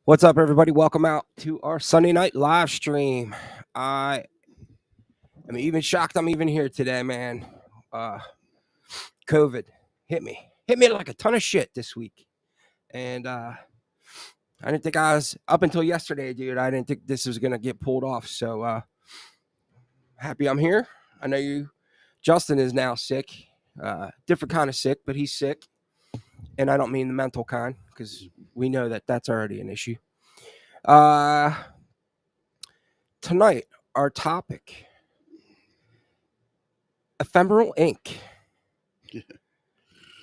What's up, everybody? Welcome out to our Sunday night live stream. I am even shocked I'm even here today, man. Uh, COVID hit me like a ton of shit this week, and I didn't think I was up until yesterday, dude. I didn't think this was gonna get pulled off. So happy I'm here. I know you. Justin is now sick, different kind of sick, but he's sick, and I don't mean the mental kind because we know that that's already an issue. Tonight, our topic: Ephemeral Inc.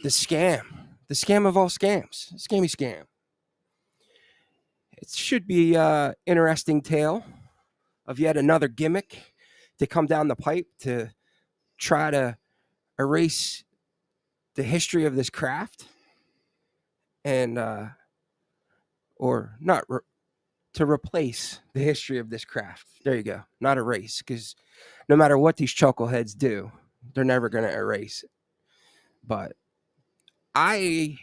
The scam of all scams, scammy scam. It should be an interesting tale of yet another gimmick to come down the pipe to try to erase the history of this craft and or not re- to replace the history of this craft. There you go. Not erase, because no matter what these chuckleheads do, they're never going to erase it. But I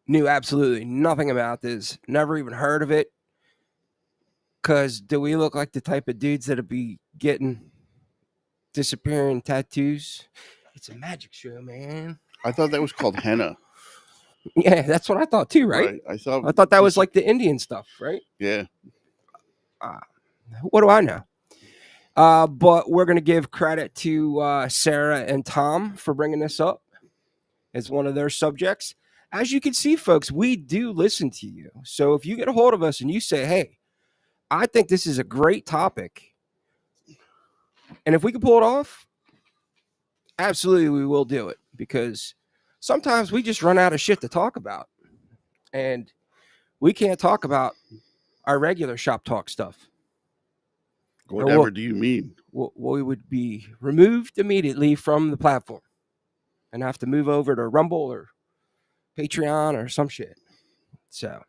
knew absolutely nothing about this, never even heard of it. Because do we look like the type of dudes that'll be getting disappearing tattoos? It's a magic show, man. I thought that was called henna. Yeah, that's what I thought too, right? I thought that was like the Indian stuff, right? Yeah. What do I know? But we're going to give credit to Sarah and Tom for bringing this up as one of their subjects. As you can see, folks, we do listen to you. So if you get a hold of us and you say, hey, I think this is a great topic, and if we can pull it off, absolutely we will do it, because sometimes we just run out of shit to talk about, and we can't talk about our regular shop talk stuff. Whatever do you mean? We would be removed immediately from the platform and have to move over to Rumble or Patreon or some shit. So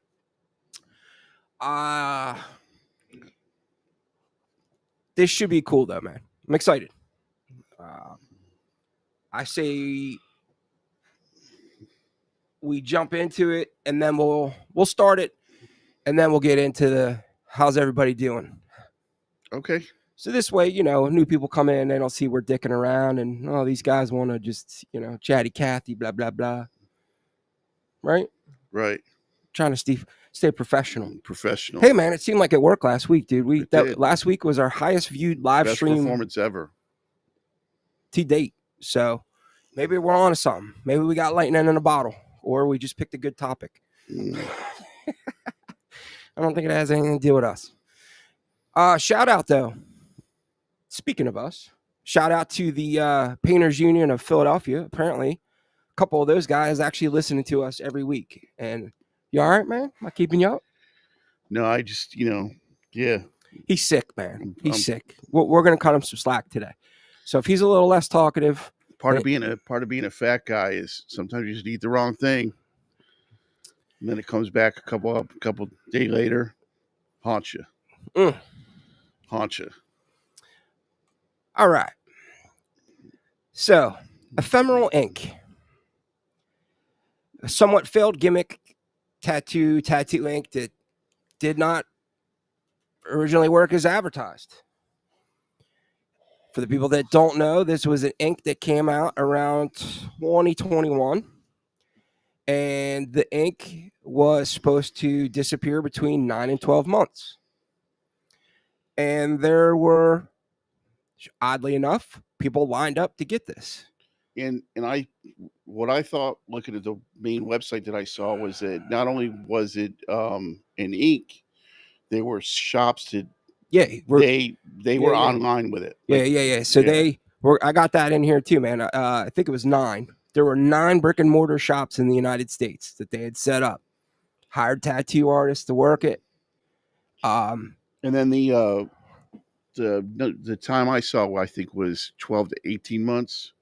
this should be cool though, man. I'm excited. I say we jump into it, and then we'll start it, and then we'll get into the how's everybody doing. Okay. So this way, new people come in, they don't see we're dicking around and, oh, these guys want to just, chatty Cathy, blah, blah, blah. Right? Right. Trying to stay professional. Professional. Hey, man, it seemed like it worked last week, dude. Last week was our highest viewed live Best stream performance ever to date. So maybe we're on to something. Maybe we got lightning in a bottle, or we just picked a good topic. I don't think it has anything to do with us. Shout out, though. Speaking of us, shout out to the Painters Union of Philadelphia. Apparently, a couple of those guys actually listening to us every week. And you all right, man? Am I keeping you up? No, I just, yeah. He's sick, man. He's sick. We're going to cut him some slack today. So if he's a little less talkative, part of being a fat guy is sometimes you just eat the wrong thing, and then it comes back a couple days later, haunt you. Haunt you. All right. So, Ephemeral Inc. A somewhat failed gimmick tattoo ink that did not originally work as advertised. For the people that don't know, this was an ink that came out around 2021, and the ink was supposed to disappear between 9 and 12 months. And there were, oddly enough, people lined up to get this. And what I thought, looking at the main website that I saw, was that not only was it an ink, there were shops that they were online with it. Like, So they were. I got that in here too, man. I think it was 9. There were 9 brick and mortar shops in the United States that they had set up, hired tattoo artists to work it. And then the time I saw, I think, was 12 to 18 months.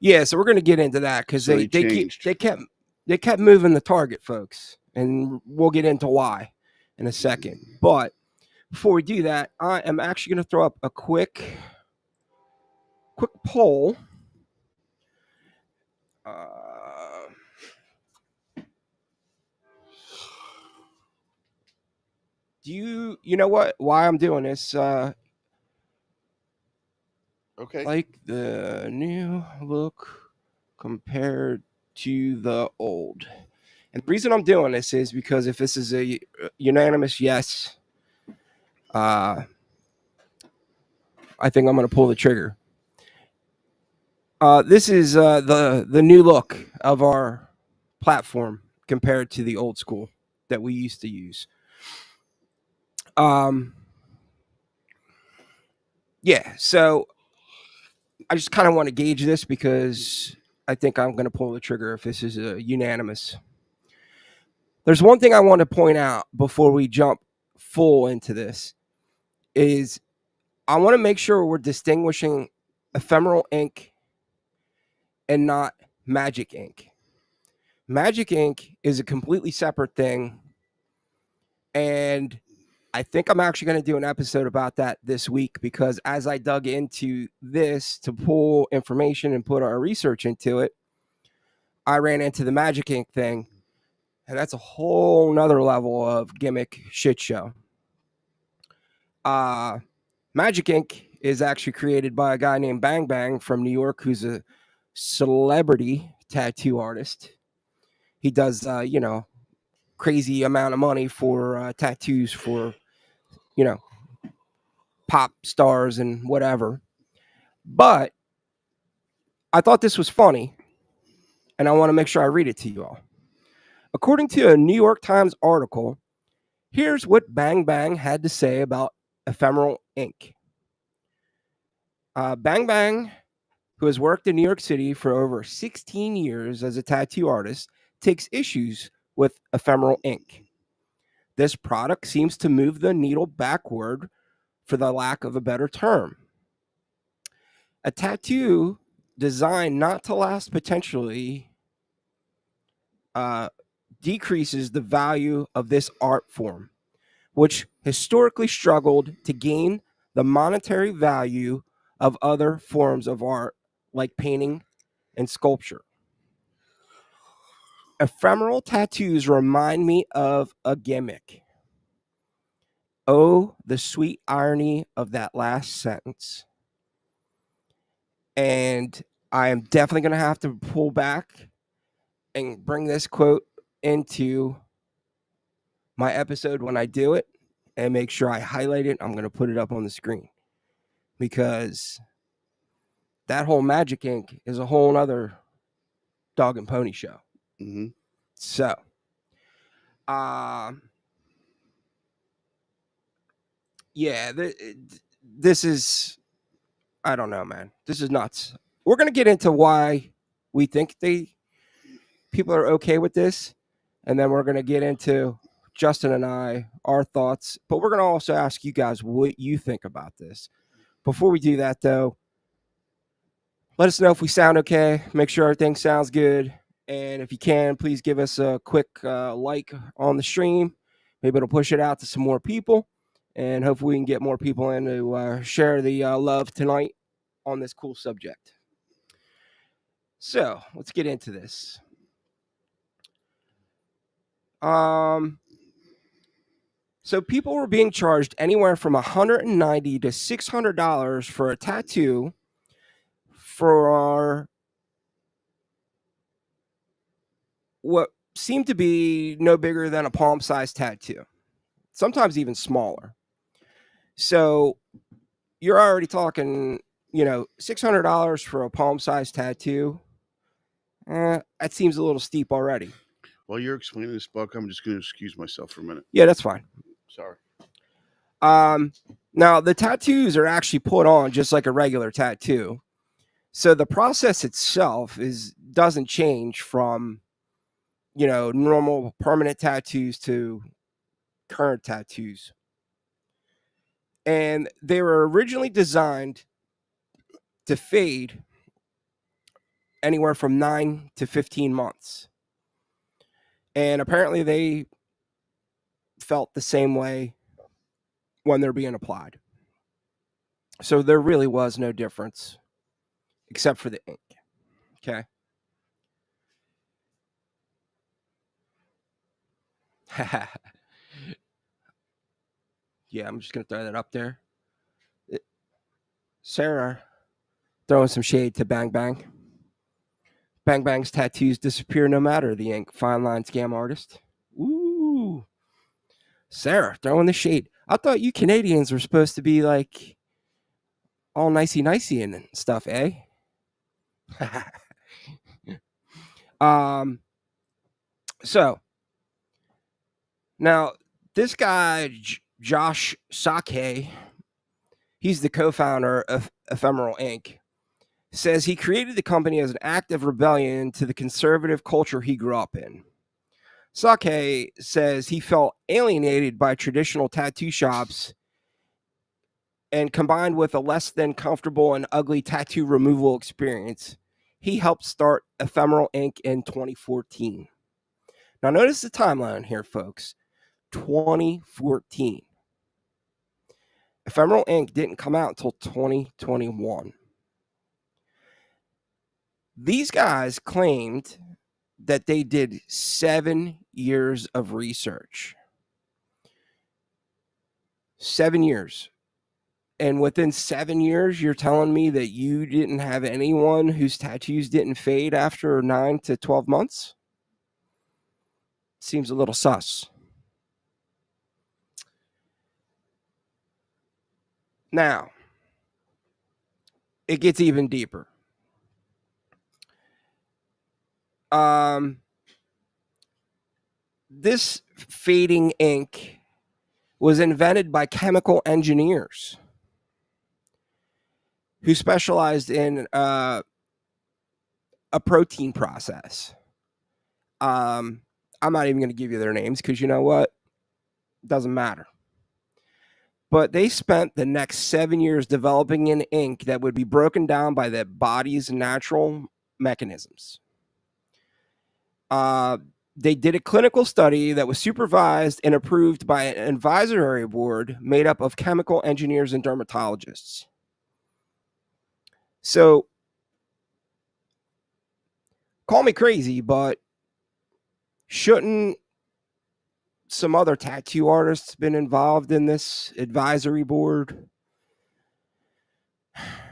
Yeah, so we're going to get into that because they kept moving the target, folks, and we'll get into why in a second. But before we do that, I am actually going to throw up a quick poll. Do you know what? Why I'm doing this? Okay. Like the new look compared to the old. And the reason I'm doing this is because if this is a unanimous yes, uh, I think I'm going to pull the trigger. This is the new look of our platform compared to the old school that we used to use. Um, yeah, so I just kind of want to gauge this because I think I'm going to pull the trigger if this is a unanimous. There's one thing I want to point out before we jump full into this is I want to make sure we're distinguishing ephemeral ink and not magic ink. Magic ink is a completely separate thing, and I think I'm actually going to do an episode about that this week because as I dug into this to pull information and put our research into it, I ran into the magic ink thing, and that's a whole nother level of gimmick shit show. Magic ink is actually created by a guy named Bang Bang from New York who's a celebrity tattoo artist. He does, crazy amount of money for tattoos for, you know, pop stars and whatever. But I thought this was funny, and I want to make sure I read it to you all. According to a New York Times article, here's what Bang Bang had to say about ephemeral ink. Bang Bang, who has worked in New York City for over 16 years as a tattoo artist, takes issues with ephemeral ink. This product seems to move the needle backward, for the lack of a better term. A tattoo designed not to last potentially uh, decreases the value of this art form, which historically struggled to gain the monetary value of other forms of art like painting and sculpture. Ephemeral tattoos remind me of a gimmick. Oh, the sweet irony of that last sentence. And I am definitely going to have to pull back and bring this quote into my episode when I do it and make sure I highlight it. I'm going to put it up on the screen because that whole magic ink is a whole other dog and pony show. Mm-hmm. So, yeah, this is, I don't know, man. This is nuts. We're going to get into why we think people are okay with this. And then we're going to get into Justin and I, our thoughts. But we're going to also ask you guys what you think about this. Before we do that, though, let us know if we sound okay. Make sure everything sounds good. And if you can, please give us a quick like on the stream. Maybe it'll push it out to some more people. And hopefully we can get more people in to share the love tonight on this cool subject. So let's get into this. So people were being charged anywhere from $190 to $600 for a tattoo for what seemed to be no bigger than a palm-sized tattoo, sometimes even smaller. So you're already talking, $600 for a palm-sized tattoo. That seems a little steep already. While you're explaining this, Buck, I'm just going to excuse myself for a minute. Yeah, that's fine. Sorry. Now the tattoos are actually put on just like a regular tattoo. So the process itself doesn't change from, normal permanent tattoos to current tattoos. And they were originally designed to fade anywhere from 9 to 15 months. And apparently they felt the same way when they're being applied. So there really was no difference except for the ink. Okay. Yeah, I'm just gonna throw that up there. Sarah throwing some shade to Bang Bang. Bang Bang's tattoos disappear no matter the ink. Fine line scam artist. Ooh, Sarah throwing the shade. I thought you Canadians were supposed to be like all nicey and stuff, eh? So now this guy Josh Sake, he's the co-founder of Ephemeral Inc. Says he created the company as an act of rebellion to the conservative culture he grew up in. Sake says he felt alienated by traditional tattoo shops, and combined with a less than comfortable and ugly tattoo removal experience, he helped start Ephemeral Inc. in 2014. Now, notice the timeline here, folks. 2014. Ephemeral Inc. didn't come out until 2021. These guys claimed that they did 7 years of research. 7 years. And within 7 years, you're telling me that you didn't have anyone whose tattoos didn't fade after 9 to 12 months? Seems a little sus. Now, it gets even deeper. This fading ink was invented by chemical engineers who specialized in a protein process. I'm not even going to give you their names because you know what? It doesn't matter. But they spent the next 7 years developing an ink that would be broken down by the body's natural mechanisms. They did a clinical study that was supervised and approved by an advisory board made up of chemical engineers and dermatologists. So, call me crazy, but shouldn't some other tattoo artists been involved in this advisory board?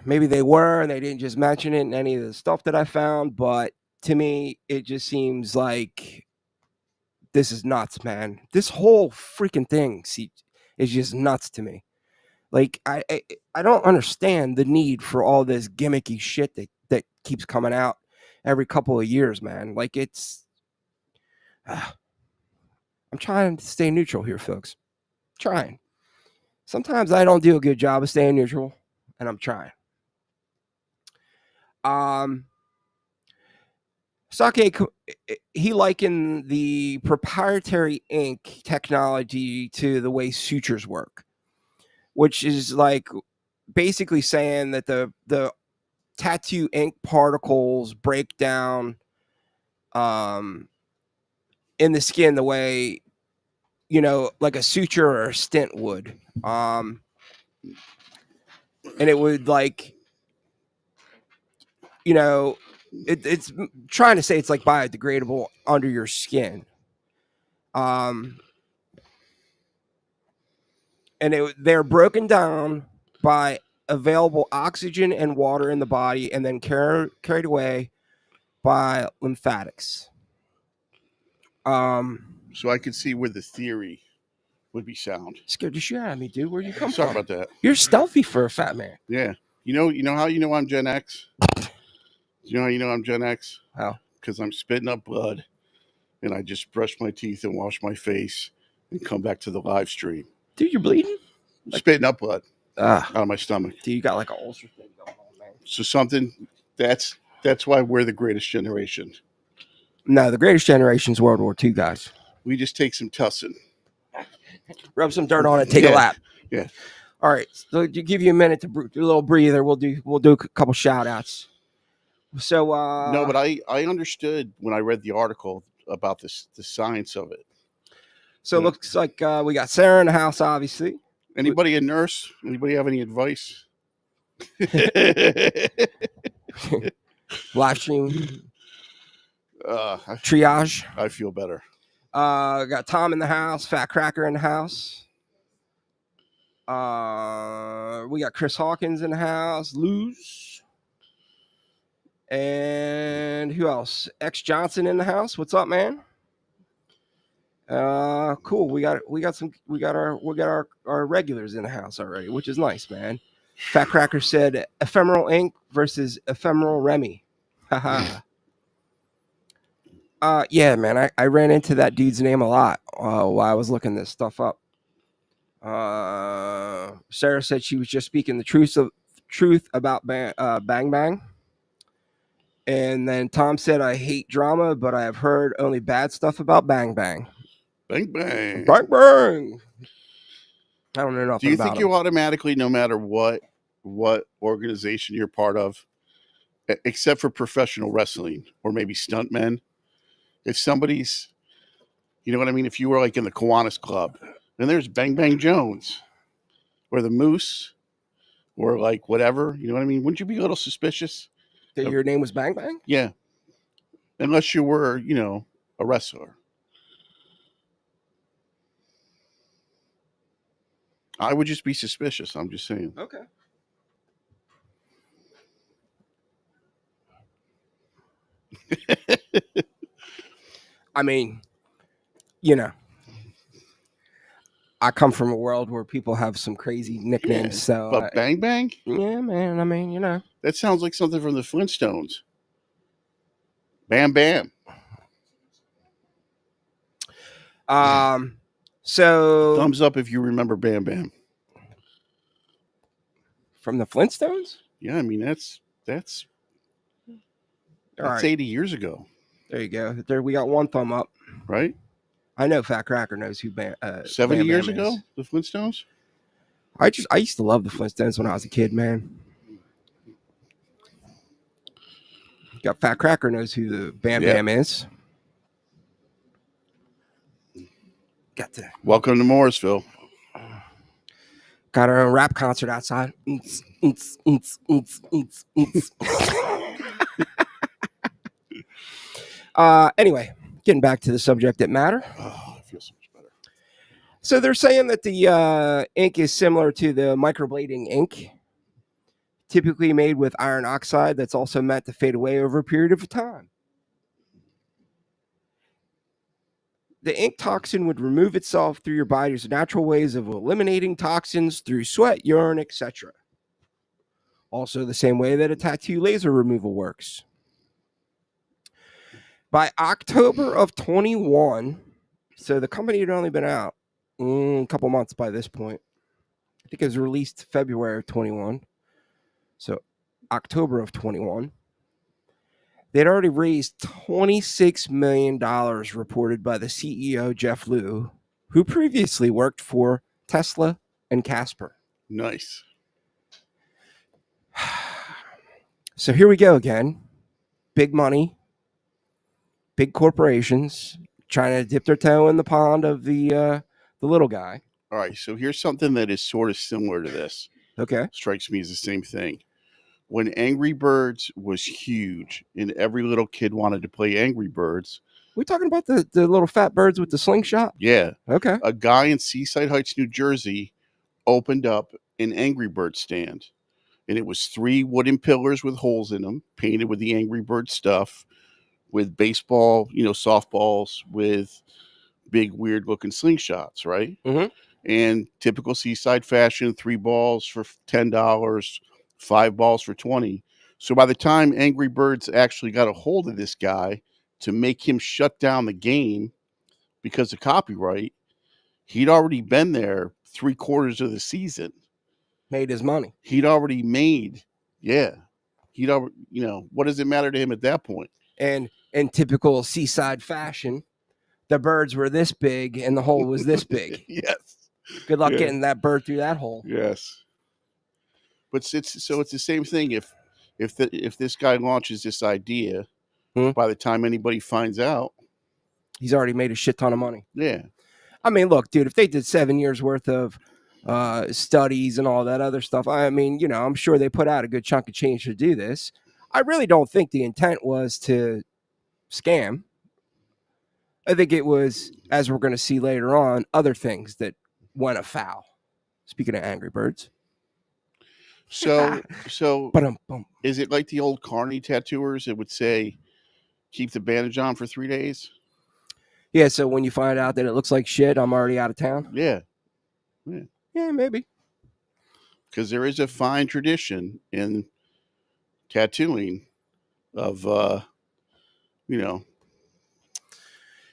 Maybe they were and they didn't just mention it in any of the stuff that I found, but to me, it just seems like this is nuts, man. This whole freaking thing is just nuts to me. Like I don't understand the need for all this gimmicky shit that keeps coming out every couple of years, man. Like it's I'm trying to stay neutral here, folks. Trying. Sometimes I don't do a good job of staying neutral, and I'm trying. Sake, he likened the proprietary ink technology to the way sutures work, which is like basically saying that the tattoo ink particles break down in the skin the way, like a suture or a stent would. And it would like, it's trying to say it's like biodegradable under your skin. And they're broken down by available oxygen and water in the body and then carried away by lymphatics. So I could see where the theory would be sound. Scared the shit out of me, dude. Where'd you come Sorry from? about that. You're stealthy for a fat man. Yeah. You know how you know I'm Gen X? You know how you know I'm Gen X? How? Because I'm spitting up blood and I just brush my teeth and wash my face and come back to the live stream. Dude, you're bleeding? Spitting up blood out of my stomach. Dude, you got like an ulcer thing going on, man. So that's why we're the greatest generation. No, the greatest generation is World War II, guys. We just take some tussin. Rub some dirt on it, take a lap. Yeah. All right. So to give you a minute to do a little breather, we'll do a couple shout outs. So no, but I understood when I read the article about this, the science of it. So it looks like we got Sarah in the house, obviously. Anybody a nurse? Anybody have any advice? Live stream. Triage. I feel better. Got Tom in the house, Fat Cracker in the house. We got Chris Hawkins in the house. Lose. And who else? X Johnson in the house. What's up, man? Cool. We got our regulars in the house already, which is nice, man. Fat Cracker said Ephemeral Inc. versus Ephemeral Remy. Haha. Yeah, man. I ran into that dude's name a lot while I was looking this stuff up. Sarah said she was just speaking the truth about Bang Bang. And then Tom said, I hate drama, but I have heard only bad stuff about Bang Bang. Bang bang. Bang Bang. I don't know nothing about Do you think him. you automatically, no matter what organization you're part of, except for professional wrestling or maybe stuntmen, if somebody's, you know what I mean? If you were like in the Kiwanis Club and there's Bang Bang Jones or the Moose or like whatever, you know what I mean? Wouldn't you be a little suspicious? That your name was Bang Bang? Yeah. Unless you were, you know, a wrestler. I would just be suspicious. I'm just saying. Okay. I mean, you know, I come from a world where people have some crazy nicknames. Yeah, So, but Bang Bang? Yeah, man. I mean, you know, that sounds like something from the Flintstones. Bam Bam. So thumbs up if you remember Bam Bam. From the Flintstones? Yeah, I mean that's right. 80 years ago. There you go. There we got one thumb up. Right? I know Fat Cracker knows who 70 Bam years Bam ago, is. the Flintstones? I used to love the Flintstones when I was a kid, man. Got Fat Cracker knows who the Bam Bam is. Got to welcome to Morrisville. Got our own rap concert outside. Anyway, getting back to the subject that matter. Oh, I feel so much better. So they're saying that the ink is similar to the microblading ink, typically made with iron oxide that's also meant to fade away over a period of time. The ink toxin would remove itself through your body's natural ways of eliminating toxins through sweat, urine, etc. Also the same way that a tattoo laser removal works. By October of 21, so the company had only been out a couple months by this point. I think it was released February of 21. So October of 21. They'd already raised $26 million, reported by the CEO, Jeff Liu, who previously worked for Tesla and Casper. Nice. So here we go again. Big money, big corporations trying to dip their toe in the pond of the little guy. All right, so here's something that is sort of similar to this. Okay. Strikes me as the same thing. When Angry Birds was huge and every little kid wanted to play Angry Birds. We talking about the little fat birds with the slingshot? Yeah. Okay. A guy in Seaside Heights, New Jersey opened up an Angry Bird stand. And it was 3 wooden pillars with holes in them, painted with the Angry Bird stuff, with baseball, you know, softballs, with big, weird looking slingshots, right? Mm-hmm. And typical Seaside fashion, 3 balls for $10, 5 balls for $20. So by the time Angry Birds actually got a hold of this guy to make him shut down the game because of copyright, he'd already been there 3/4 of the season. Made his money. He'd already made, yeah. He'd already, you know, what does it matter to him at that point? And in typical Seaside fashion, the birds were this big and the hole was this big. Yes. Good luck getting that bird through that hole. Yes. But it's the same thing. If this guy launches this idea, by the time anybody finds out, he's already made a shit ton of money. Yeah. I mean, look, dude, if they did 7 years worth of studies and all that other stuff, I mean, you know, I'm sure they put out a good chunk of change to do this. I really don't think the intent was to scam. I think it was, as we're going to see later on, other things that went afoul. Speaking of Angry Birds. So Ba-dum-bum. is it like the old carny tattooers? It would say, keep the bandage on for 3 days. Yeah, so when you find out that it looks like shit, I'm already out of town. Yeah, Yeah, maybe. because there is a fine tradition in tattooing of you know,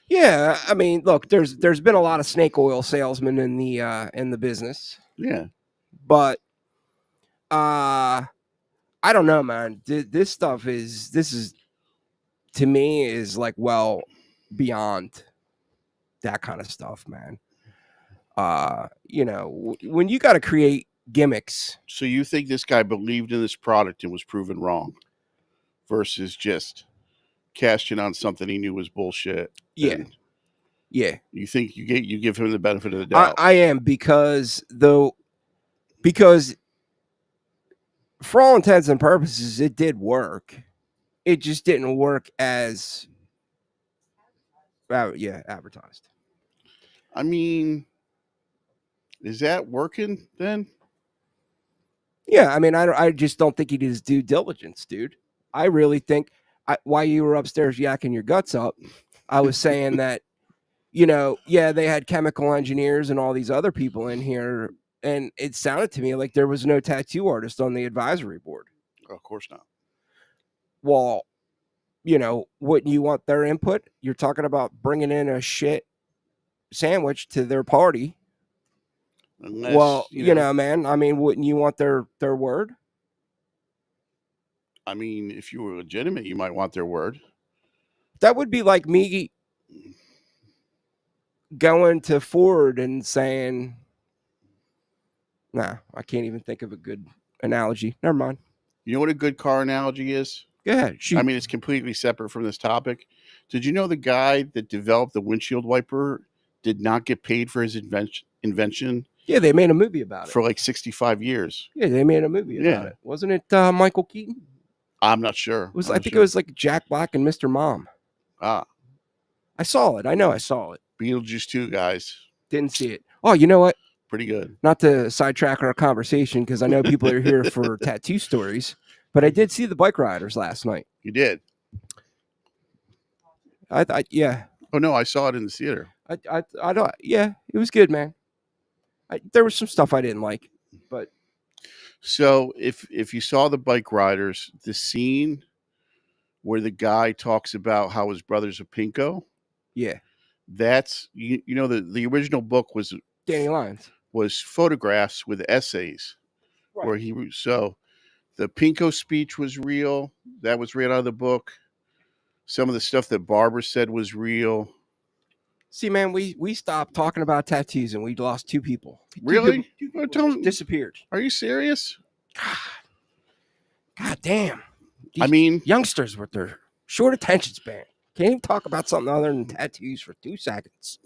Yeah, I mean, look, there's been a lot of snake oil salesmen in the business, yeah. but I don't know, man. This stuff is to me is like well beyond that kind of stuff, man. When you got to create gimmicks. So you think this guy believed in this product and was proven wrong, versus just cashing on something he knew was bullshit? Yeah, And yeah. you think you give him the benefit of the doubt? I am because for all intents and purposes, it did work. It just didn't work as advertised. I mean, is that working then? Yeah, I mean, I just don't think he did his due diligence, dude. I really think while you were upstairs yakking your guts up, I was saying that, they had chemical engineers and all these other people in here, and it sounded to me like there was no tattoo artist on the advisory board. Of course not. Well, wouldn't you want their input? You're talking about bringing in a shit sandwich to their party. Unless, Well, man, I mean, wouldn't you want their word? I mean, if you were legitimate, you might want their word. That would be like me going to Ford and saying, nah, I can't even think of a good analogy. Never mind. You know what a good car analogy is? Go ahead. Shoot. I mean, it's completely separate from this topic. Did you know the guy that developed the windshield wiper did not get paid for his invention? Yeah, they made a movie about it. For like 65 years. Yeah, they made a movie about it. Wasn't it Michael Keaton? I'm not sure. I think it was like Jack Black and Mr. Mom. Ah. I saw it. I know I saw it. Beetlejuice 2, guys. Didn't see it. Oh, you know what? Pretty good. Not to sidetrack our conversation, because I know people are here for tattoo stories, but I did see the Bike Riders last night. You did? Yeah. Oh, no, I saw it in the theater. I don't. Yeah, it was good, man. There was some stuff I didn't like, but. So if you saw the Bike Riders, the scene where the guy talks about how his brother's a pinko. Yeah. That's, the original book was Danny Lyons. Was photographs with essays, right, where the pinko speech was real. That was right out of the book. Some of the stuff that Barbara said was real. See, man, we stopped talking about tattoos and we lost 2 people. Really? Two people disappeared. Are you serious? God damn. I mean, youngsters with their short attention span can't even talk about something other than tattoos for 2 seconds.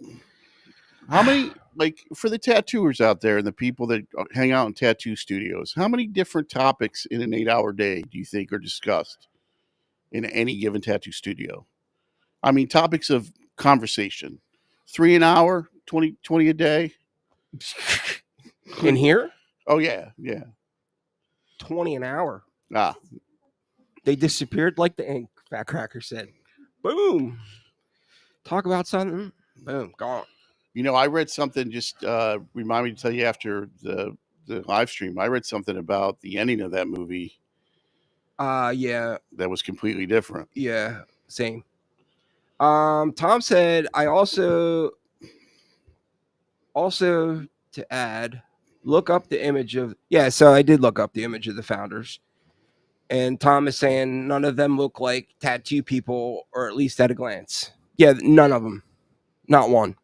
How many, like, for the tattooers out there and the people that hang out in tattoo studios, how many different topics in an 8-hour day do you think are discussed in any given tattoo studio? I mean, topics of conversation. 3 an hour, 20 a day. In here? Oh, yeah. 20 an hour. Ah. They disappeared like the ink, Fat Cracker said. Boom. Talk about something. Boom. Gone. I read something, just remind me to tell you after the live stream. I read something about the ending of that movie. Yeah. That was completely different. Yeah, same. Tom said, I also to add, look up the image of, so I did look up the image of the founders. And Tom is saying none of them look like tattoo people, or at least at a glance. Yeah, none of them. Not one.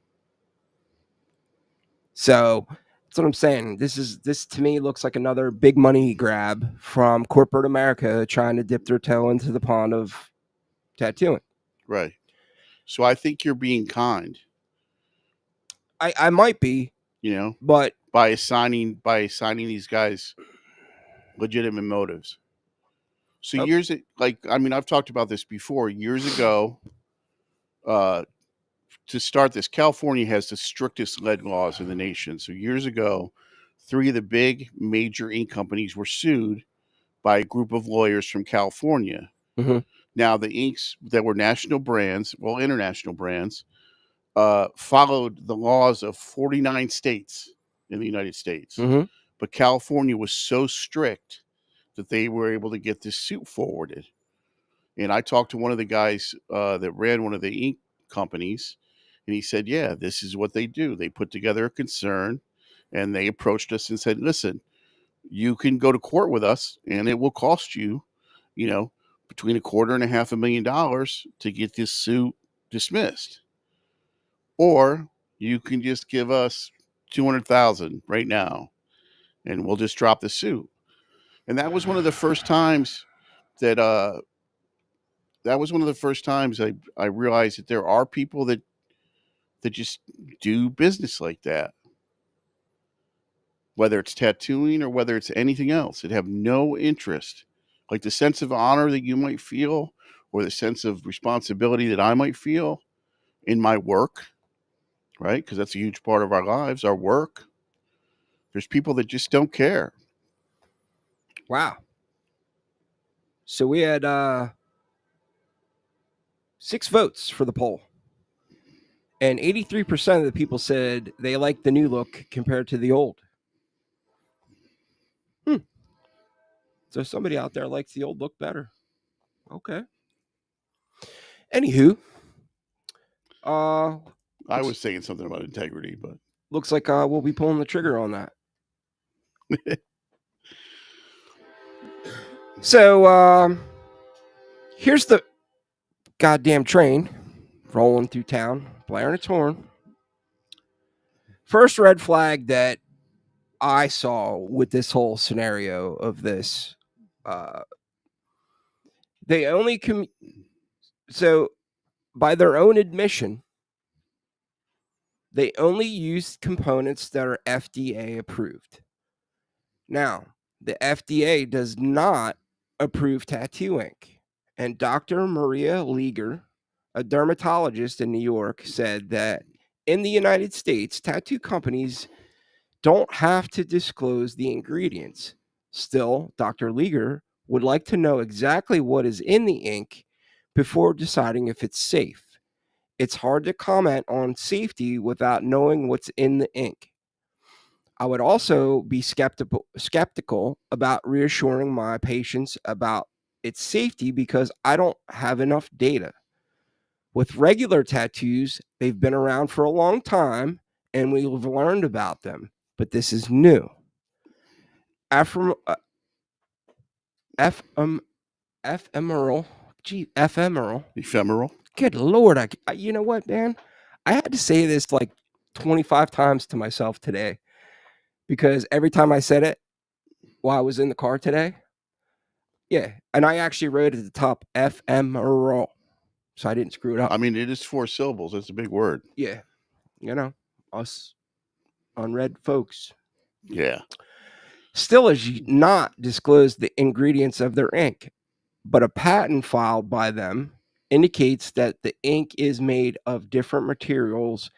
So that's what I'm saying. This to me looks like another big money grab from corporate America trying to dip their toe into the pond of tattooing. Right. So I think you're being kind. I might be, but by assigning these guys legitimate motives. So I've talked about this before. Years ago, to start this, California has the strictest lead laws in the nation. So years ago, 3 of the big major ink companies were sued by a group of lawyers from California. Mm-hmm. Now, the inks that were national brands, well, international brands, followed the laws of 49 states in the United States. Mm-hmm. But California was so strict that they were able to get this suit forwarded. And I talked to one of the guys that ran one of the ink companies, and he said, yeah, this is what they do. They put together a concern, and they approached us and said, listen, you can go to court with us, and it will cost you, you know, between $250,000 and $500,000 to get this suit dismissed. Or you can just give us 200,000 right now, and we'll just drop the suit. And that was one of the first times that I realized that there are people that just do business like that, whether it's tattooing or whether it's anything else, that have no interest, like the sense of honor that you might feel or the sense of responsibility that I might feel in my work, right? Because that's a huge part of our lives, our work. There's people that just don't care. Wow. So we had 6 votes for the poll. And 83% of the people said they like the new look compared to the old. So somebody out there likes the old look better. Okay. Anywho, I was saying something about integrity, but looks like we'll be pulling the trigger on that. So here's the goddamn train rolling through town, blaring its horn. First red flag that I saw with this whole scenario of this, they only so by their own admission, they only use components that are FDA approved. Now, the FDA does not approve tattoo ink. And Dr. Maria Leger, a dermatologist in New York, said that in the United States, tattoo companies don't have to disclose the ingredients. Still, Dr. Leger would like to know exactly what is in the ink before deciding if it's safe. It's hard to comment on safety without knowing what's in the ink. I would also be skeptical about reassuring my patients about its safety because I don't have enough data. With regular tattoos, they've been around for a long time and we've learned about them, but this is new. Ephemeral, ephemeral. Good Lord, you know what, man? I had to say this like 25 times to myself today because every time I said it while I was in the car today, yeah, and I actually wrote at the top ephemeral, so I didn't screw it up. I mean, it is 4 syllables. That's a big word. Yeah, you know, us unread folks. Yeah. Still has not disclosed the ingredients of their ink, but a patent filed by them indicates that the ink is made of different materials,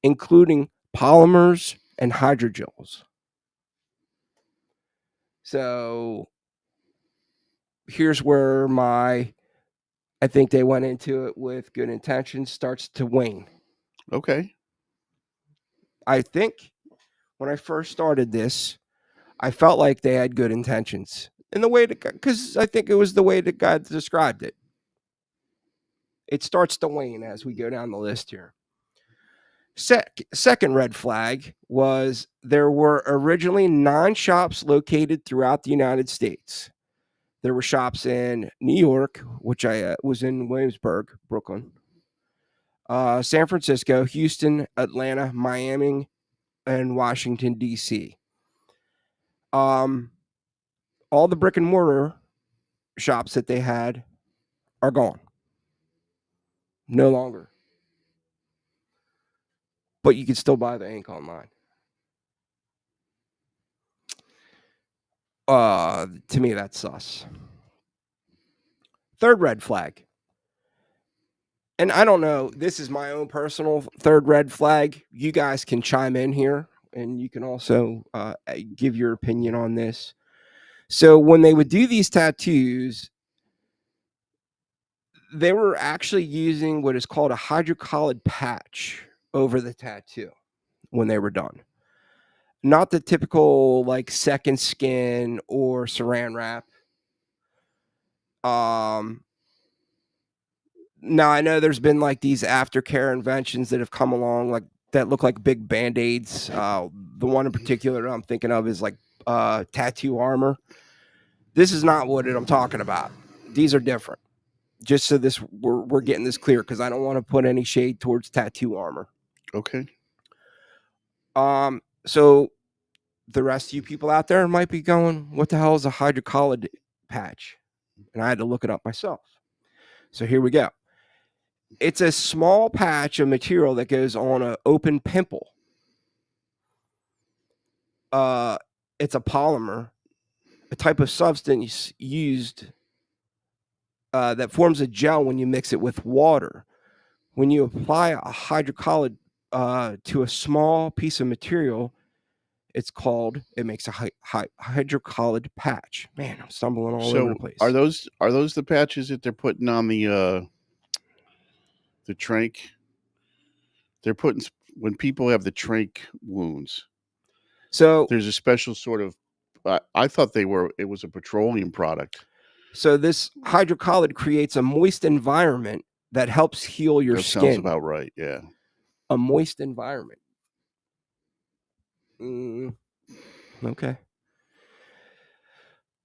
including polymers and hydrogels. So here's where I think they went into it with good intentions starts to wane. Okay. I think when I first started this, I felt like they had good intentions in the way because I think it was the way that God described it. It starts to wane as we go down the list here. Second red flag was there were originally 9 shops located throughout the United States. There were shops in New York, which I was in Williamsburg, Brooklyn, San Francisco, Houston, Atlanta, Miami, and Washington, D.C. All the brick and mortar shops that they had are gone. No longer. But you can still buy the ink online. To me, that's sus. Third red flag. And I don't know, this is my own personal third red flag. You guys can chime in here and you can also give your opinion on this. So when they would do these tattoos, they were actually using what is called a hydrocolloid patch over the tattoo when they were done. Not the typical like second skin or saran wrap. Now I know there's been like these aftercare inventions that have come along, like that look like big band-aids. The one in particular that I'm thinking of is like tattoo armor. This is not what I'm talking about. These are different. Just so we're getting this clear, because I don't want to put any shade towards tattoo armor. Okay. So the rest of you people out there might be going, "What the hell is a hydrocolloid patch?" And I had to look it up myself. So here we go. It's a small patch of material that goes on an open pimple. It's a polymer, a type of substance used that forms a gel when you mix it with water. When you apply a hydrocolloid to a small piece of material, it makes a hydrocolloid patch. Man, I'm stumbling all over the place. Are those the patches that they're putting on the trank? They're putting when people have the trank wounds. So there's a special sort of. I thought it was a petroleum product. So this hydrocolloid creates a moist environment that helps heal your skin. That sounds about right. Yeah. A moist environment. Okay.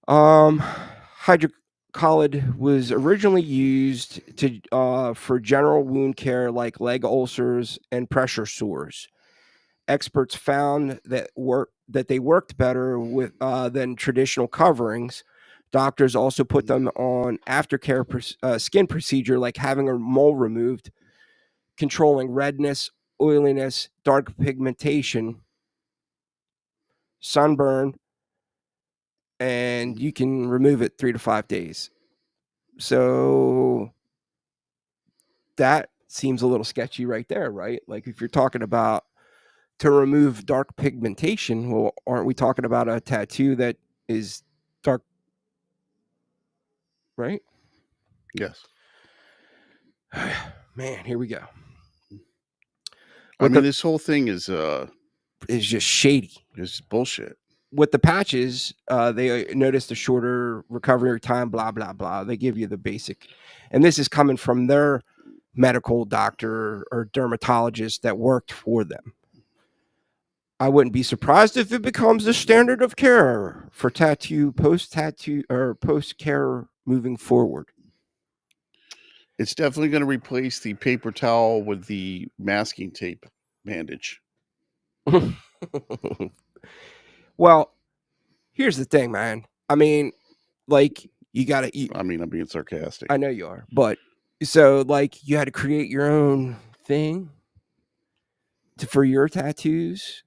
Hydrocolloid was originally used for general wound care like leg ulcers and pressure sores. Experts found that they worked better with than traditional coverings. Doctors also put them on aftercare skin procedure like having a mole removed, controlling redness, oiliness, dark pigmentation, sunburn, and you can remove it 3 to 5 days. So that seems a little sketchy right there, right? Like if you're talking about to remove dark pigmentation, well, aren't we talking about a tattoo that is dark, right? Yes. Man, here we go. This whole thing is just shady. It's bullshit. With the patches, they noticed a shorter recovery time, blah, blah, blah. They give you the basic. And this is coming from their medical doctor or dermatologist that worked for them. I wouldn't be surprised if it becomes the standard of care for post-tattoo or post-care moving forward. It's definitely going to replace the paper towel with the masking tape bandage. Well, here's the thing, man. I mean, like, you got to eat. I'm being sarcastic. I know you are. But so, like, you had to create your own thing for your tattoos.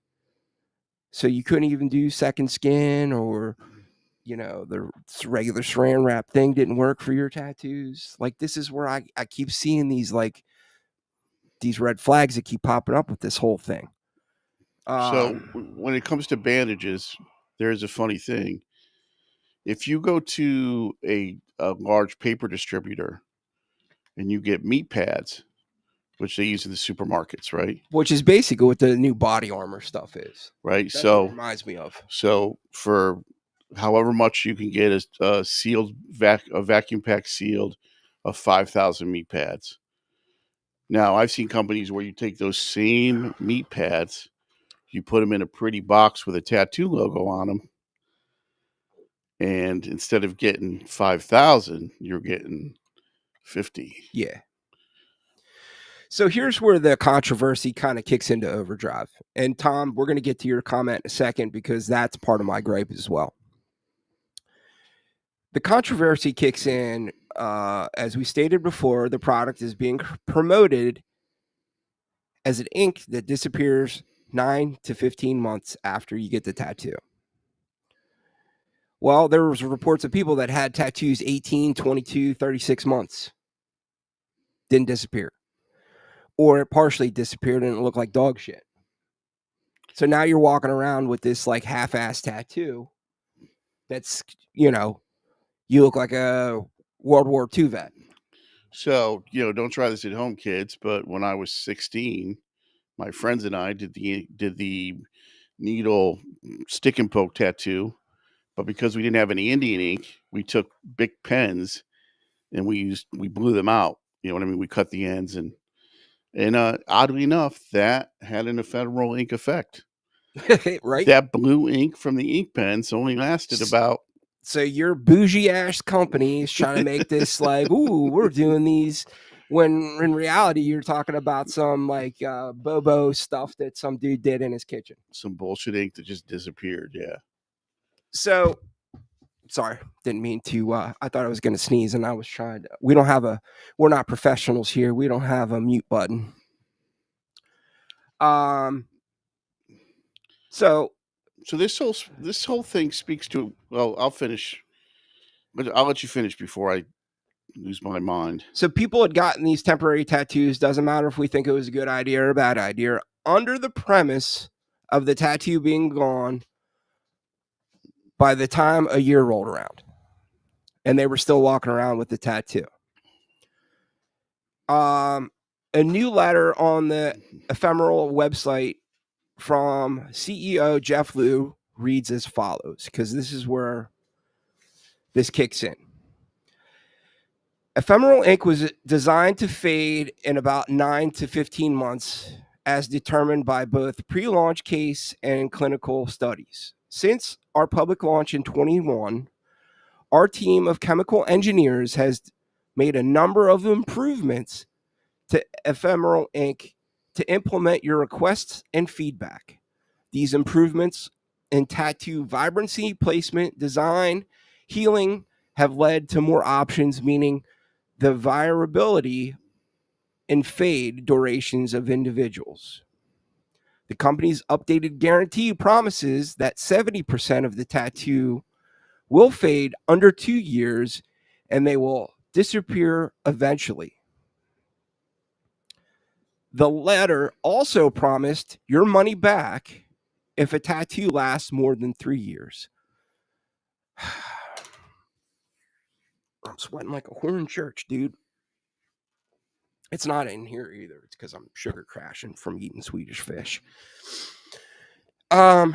So you couldn't even do second skin, or, the regular saran wrap thing didn't work for your tattoos. Like, this is where I keep seeing these red flags that keep popping up with this whole thing. So when it comes to bandages, there's a funny thing. If you go to a large paper distributor and you get meat pads, which they use in the supermarkets, right? Which is basically what the new body armor stuff is. Right. That's what it reminds me of. So for however much you can get a sealed vacuum pack sealed of 5,000 meat pads. Now, I've seen companies where you take those same meat pads, you put them in a pretty box with a tattoo logo on them, and instead of getting 5,000, you're getting 50. Yeah. So here's where the controversy kind of kicks into overdrive. And Tom, we're going to get to your comment in a second, because that's part of my gripe as well. The controversy kicks in, as we stated before, the product is being promoted as an ink that disappears 9 to 15 months after you get the tattoo. Well, there was reports of people that had tattoos 18, 22, 36 months. Didn't disappear. Or it partially disappeared and it looked like dog shit. So now you're walking around with this like half-ass tattoo. That's you look like a World War II vet. So, don't try this at home, kids. But when I was 16, my friends and I did the needle stick and poke tattoo. But because we didn't have any Indian ink, we took big pens and we blew them out. You know what I mean? We cut the ends and oddly enough, that had an ephemeral ink effect. Right? That blue ink from the ink pens only lasted about. So your bougie ass company is trying to make this like, ooh, we're doing these. When in reality, you're talking about some like Bobo stuff that some dude did in his kitchen. Some bullshit ink that just disappeared. Yeah. So, sorry, didn't mean to. I thought I was going to sneeze, and I was trying to. We're not professionals here. We don't have a mute button. So this whole thing speaks to. Well, I'll finish, but I'll let you finish before I lose my mind. So people had gotten these temporary tattoos. Doesn't matter if we think it was a good idea or a bad idea. Under the premise of the tattoo being gone by the time a year rolled around, and they were still walking around with the tattoo. A new letter on the Ephemeral website from CEO Jeff Liu reads as follows, because this is where this kicks in. Ephemeral ink was designed to fade in about 9 to 15 months, as determined by both pre-launch case and clinical studies. Since our public launch in 21, our team of chemical engineers has made a number of improvements to Ephemeral ink to implement your requests and feedback. These improvements in tattoo vibrancy, placement, design, healing have led to more options, meaning the variability and fade durations of individuals. The company's updated guarantee promises that 70% of the tattoo will fade under 2 years and they will disappear eventually. The letter also promised your money back if a tattoo lasts more than 3 years. I'm sweating like a whore in church, dude. It's not in here either. It's because I'm sugar crashing from eating Swedish fish. So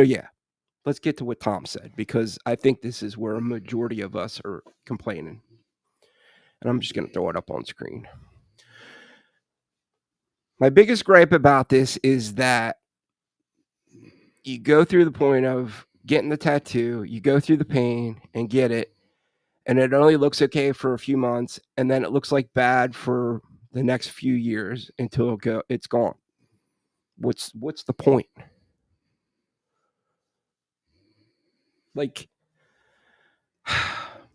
yeah, let's get to what Tom said, because I think this is where a majority of us are complaining. And I'm just going to throw it up on screen. My biggest gripe about this is that you go through the point of getting the tattoo, you go through the pain and get it, and it only looks okay for a few months, and then it looks like bad for the next few years until it's gone. What's the point? Like,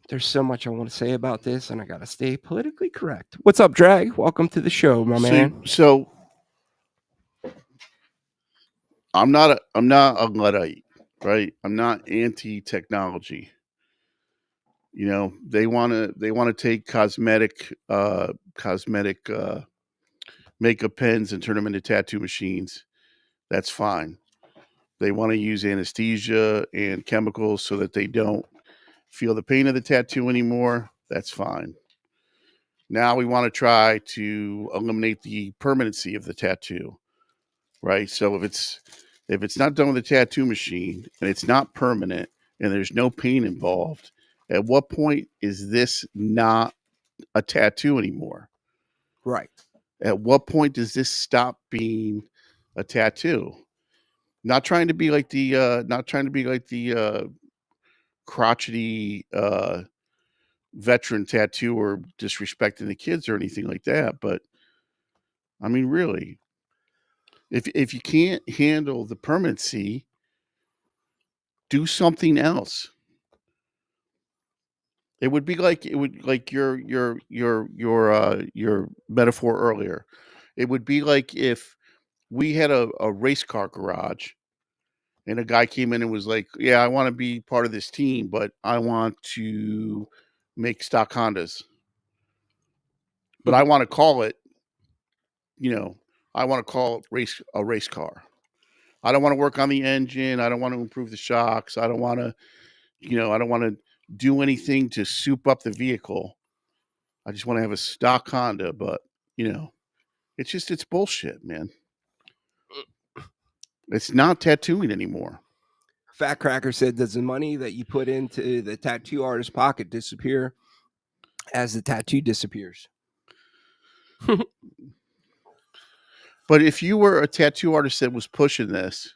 there's so much I want to say about this, and I gotta stay politically correct. What's up, Drag? Welcome to the show, my man. So I'm not a Luddite, right? I'm not anti-technology. They want to take cosmetic makeup pens and turn them into tattoo machines. That's fine. They want to use anesthesia and chemicals so that they don't feel the pain of the tattoo anymore. That's fine. Now we want to try to eliminate the permanency of the tattoo, right? So if it's not done with a tattoo machine and it's not permanent and there's no pain involved, at what point is this not a tattoo anymore? Right. At what point does this stop being a tattoo? Not trying to be like the crotchety veteran tattoo or disrespecting the kids or anything like that, but I mean, really, if you can't handle the permanency, do something else. It would like your metaphor earlier. It would be like if we had a race car garage and a guy came in and was like, "Yeah, I want to be part of this team, but I want to make stock Hondas, but I want to call it, you know, I want to call a race car. I don't want to work on the engine. I don't want to improve the shocks. I don't want to, I don't want to do anything to soup up the vehicle. I just want to have a stock Honda, but it's bullshit, man. It's not tattooing anymore. Fat Cracker said, does the money that you put into the tattoo artist's pocket disappear as the tattoo disappears? But if you were a tattoo artist that was pushing this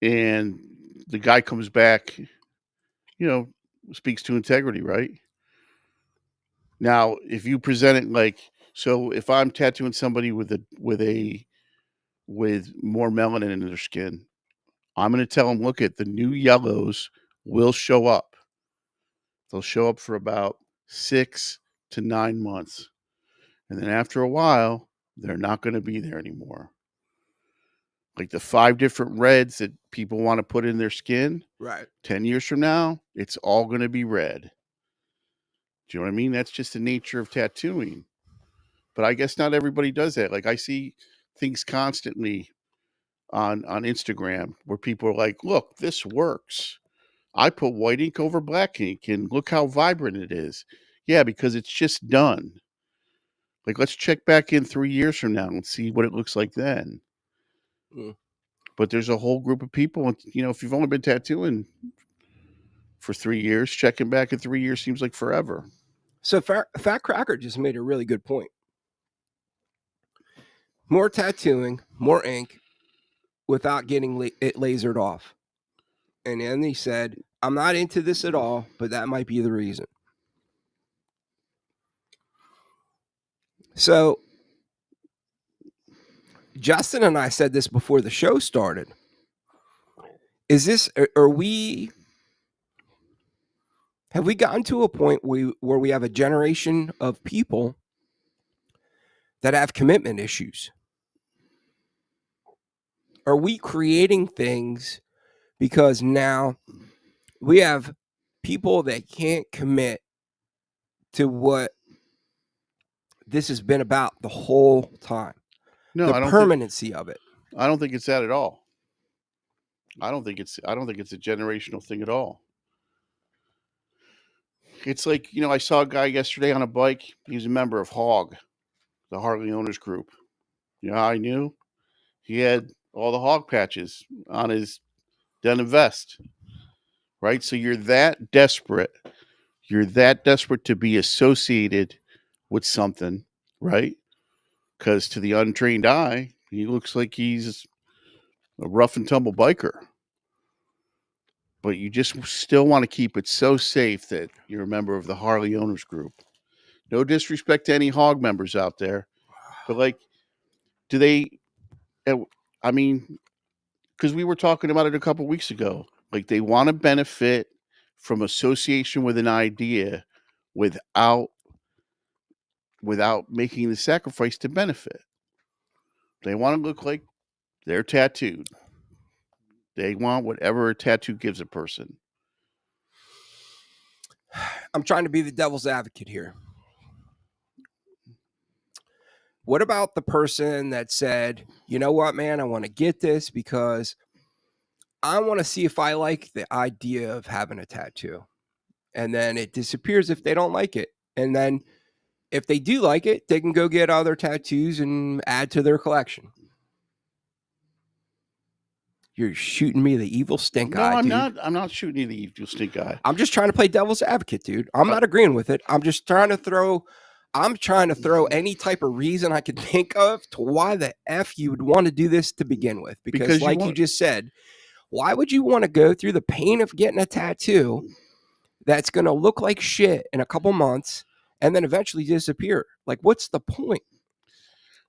and the guy comes back, speaks to integrity, right? Now, if you present it like, so if I'm tattooing somebody with more melanin in their skin, I'm going to tell them, look, at the new yellows will show up. They'll show up for about 6 to 9 months. And then after a while, they're not going to be there anymore. Like the 5 different reds that people want to put in their skin, right? 10 years from now, it's all going to be red. Do you know what I mean? That's just the nature of tattooing. But I guess not everybody does that. Like I see things constantly on Instagram where people are like, look, this works. I put white ink over black ink and look how vibrant it is. Yeah, because it's just done. Like, let's check back in 3 years from now and see what it looks like then. Mm. But there's a whole group of people, if you've only been tattooing for 3 years, checking back in 3 years seems like forever. So Fat Cracker just made a really good point. More tattooing, more ink, without getting it lasered off. And then he said, I'm not into this at all, but that might be the reason. So Justin and I said this before the show started. Have we gotten to a point where we have a generation of people that have commitment issues? Are we creating things because now we have people that can't commit to what this has been about the whole time? No, the I don't permanency of it. I don't think it's that at all. I don't think it's a generational thing at all. It's like, I saw a guy yesterday on a bike. He's a member of HOG, the Harley Owners Group. You know how I knew? He had all the hog patches on his denim vest. Right? So you're that desperate. You're that desperate to be associated with something, right? Because to the untrained eye, he looks like he's a rough and tumble biker. But you just still want to keep it so safe that you're a member of the Harley Owners Group. No disrespect to any hog members out there, but like, do they? I mean, because we were talking about it a couple weeks ago. Like, they want to benefit from association with an idea without making the sacrifice to benefit. They want to look like they're tattooed. They want whatever a tattoo gives a person. I'm trying to be the devil's advocate here. What about the person that said, you know what, man, I want to get this because I want to see if I like the idea of having a tattoo. And then it disappears if they don't like it. And then if they do like it, they can go get other tattoos and add to their collection. You're shooting me the evil stink eye, I'm dude. not. I'm not shooting you the evil stink eye. I'm just trying to play devil's advocate, dude. I'm not agreeing with it. I'm just trying to throw any type of reason I could think of to why the F you would want to do this to begin with. Because like you just said, why would you want to go through the pain of getting a tattoo that's going to look like shit in a couple months and then eventually disappear? Like, what's the point?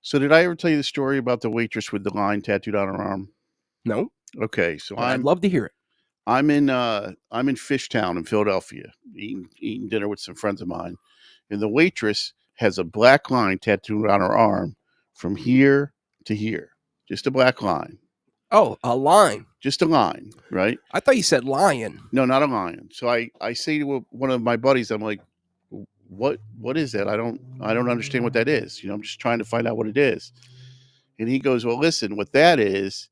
So did I ever tell you the story about the waitress with the line tattooed on her arm? No. Okay, so I'd love to hear it. I'm in Fishtown in Philadelphia, eating dinner with some friends of mine, and the waitress has a black line tattooed on her arm from here to here, just a black line. Oh, a line. Just a line, right? I thought you said lion. No, not a lion. So I say to one of my buddies, I'm like, what is that? I don't understand what that is. I'm just trying to find out what it is. And he goes, well, listen, what that is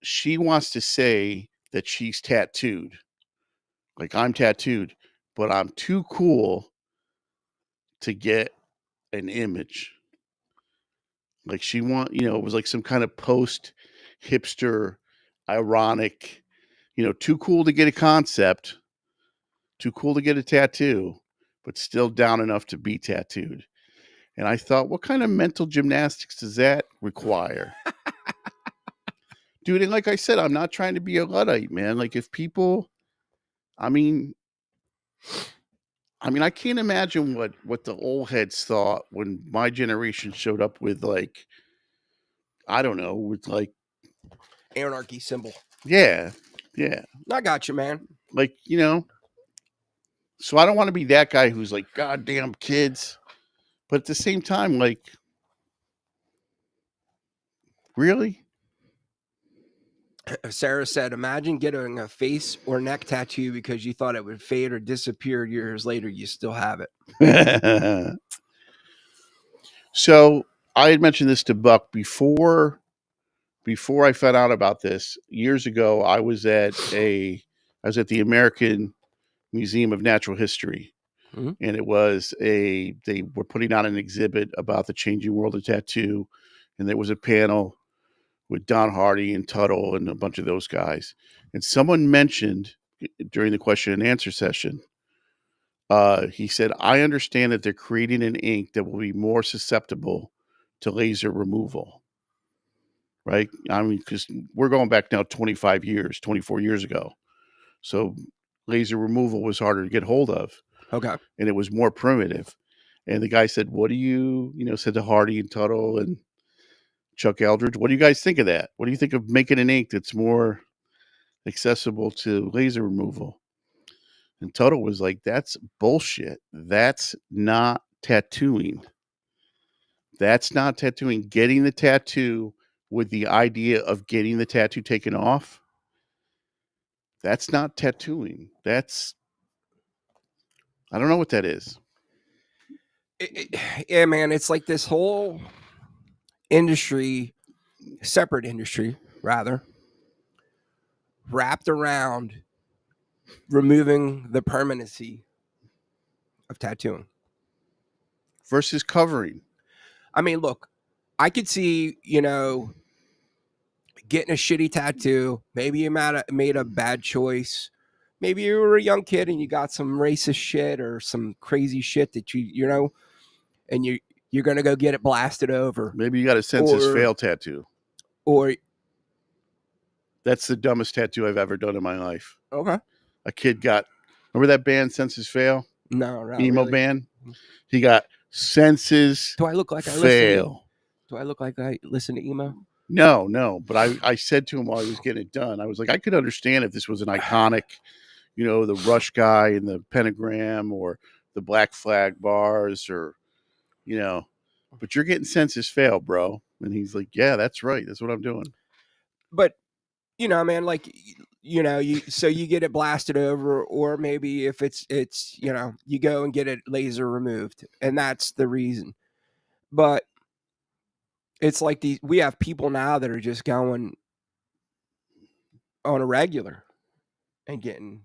she wants to say that she's tattooed. Like, I'm tattooed, but I'm too cool to get an image. Like, it was like some kind of post hipster, ironic, too cool to get a concept, too cool to get a tattoo, but still down enough to be tattooed. And I thought, what kind of mental gymnastics does that require? Dude, and like I said, I'm not trying to be a Luddite, man. Like, if people, I mean, I can't imagine what the old heads thought when my generation showed up with, like, I don't know, with like Anarchy symbol. yeah. I got you, man. Like, so I don't want to be that guy who's like, goddamn kids. But at the same time, like, really? Sarah said, imagine getting a face or neck tattoo because you thought it would fade or disappear years later. You still have it. So I had mentioned this to Buck before I found out about this years ago. I was at the American Museum of Natural History. Mm-hmm. And they were putting on an exhibit about the changing world of tattoo. And there was a panel with Don Hardy and Tuttle and a bunch of those guys. And someone mentioned during the question and answer session, he said, I understand that they're creating an ink that will be more susceptible to laser removal. Right? Because we're going back now 25 years, 24 years ago. So laser removal was harder to get hold of. Okay. And it was more primitive. And the guy said, what do you, said to Hardy and Tuttle and Chuck Eldridge, what do you guys think of that? What do you think of making an ink that's more accessible to laser removal? And Tuttle was like, that's bullshit. That's not tattooing. That's not tattooing. Getting the tattoo with the idea of getting the tattoo taken off, that's not tattooing. I don't know what that is. Yeah, man, it's like this whole industry, separate industry, rather, wrapped around removing the permanency of tattooing versus covering. Look, I could see, getting a shitty tattoo. Maybe you made a bad choice. Maybe you were a young kid and you got some racist shit or some crazy shit that and you're gonna go get it blasted over. Maybe you got a census fail tattoo. Or that's the dumbest tattoo I've ever done in my life. Okay. A kid got, remember that band Census Fail? No, not emo really. band. He got Census. Do I look like Fail? Do I look like I listen to emo? No. But I said to him while I was getting it done, I was like, I could understand if this was an iconic, the Rush guy in the pentagram or the Black Flag bars or, but you're getting Census Fail, bro. And he's like, yeah, that's right. That's what I'm doing. But, man, like, so you get it blasted over, or maybe if it's, you go and get it laser removed, and that's the reason. But it's like we have people now that are just going on a regular and getting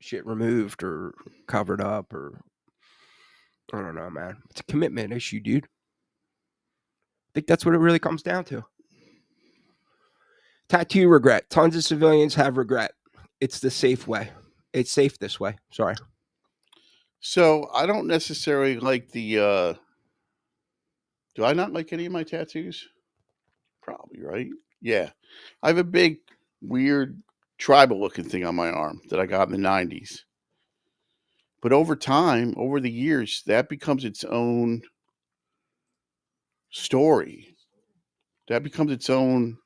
shit removed or covered up, or I don't know, man. It's a commitment issue, dude. I think that's what it really comes down to. Tattoo regret. Tons of civilians have regret. It's the safe way. It's safe this way. Sorry. So I don't necessarily like the do I not like any of my tattoos? Probably, right? Yeah. I have a big, weird, tribal looking thing on my arm that I got in the 90s. But over time, over the years, that becomes its own story. That becomes its own,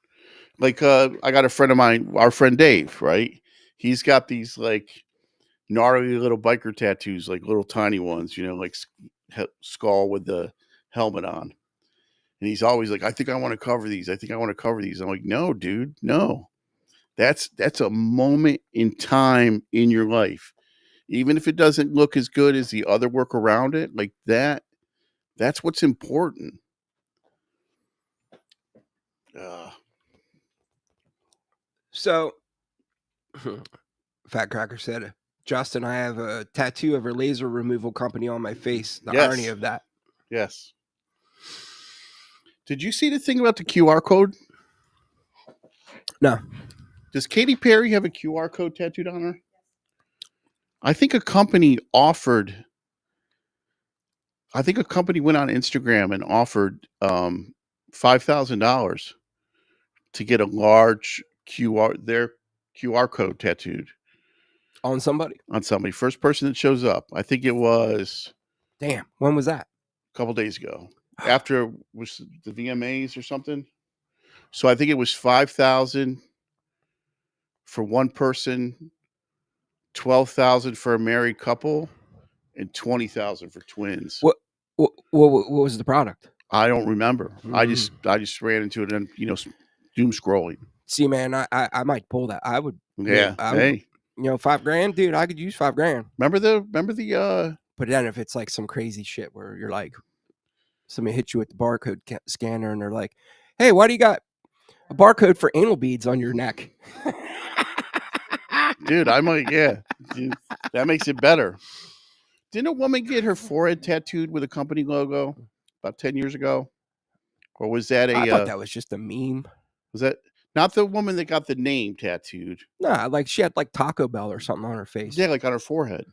like, I got a friend of mine, our friend Dave, right? He's got these, like, gnarly little biker tattoos, like little tiny ones, like skull with the helmet on. And he's always like, I think I want to cover these. I think I want to cover these. I'm like, no, dude, no. That's a moment in time in your life. even if it doesn't look as good as the other work around it, like that's what's important. So, Fat Cracker said, Justin, I have a tattoo of a laser removal company on my face. The irony of that. Yes. Did you see the thing about the QR code? No. Does Katy Perry have a QR code tattooed on her? I think a company went on Instagram and offered $5,000 to get a large their QR code tattooed on somebody. First person that shows up. I think it was. Damn. When was that? A couple days ago. After it was the VMAs or something. So I think it was 5,000 for one person, 12,000 for a married couple, and 20,000 for twins. What was the product? I don't remember. I just ran into it and doom scrolling. See, man, I might pull that. I would. Yeah. Hey. $5,000, dude. I could use $5,000. Remember the. But then if it's like some crazy shit where you're like, somebody hits you with the barcode scanner and they're like, "Hey, why do you got a barcode for anal beads on your neck?" Dude, I might. Yeah, dude, that makes it better. Didn't a woman get her forehead tattooed with a company logo about 10 years ago? Or was that I thought that was just a meme. Was that not the woman that got the name tattooed? Nah, like she had like Taco Bell or something on her face. Yeah, like on her forehead.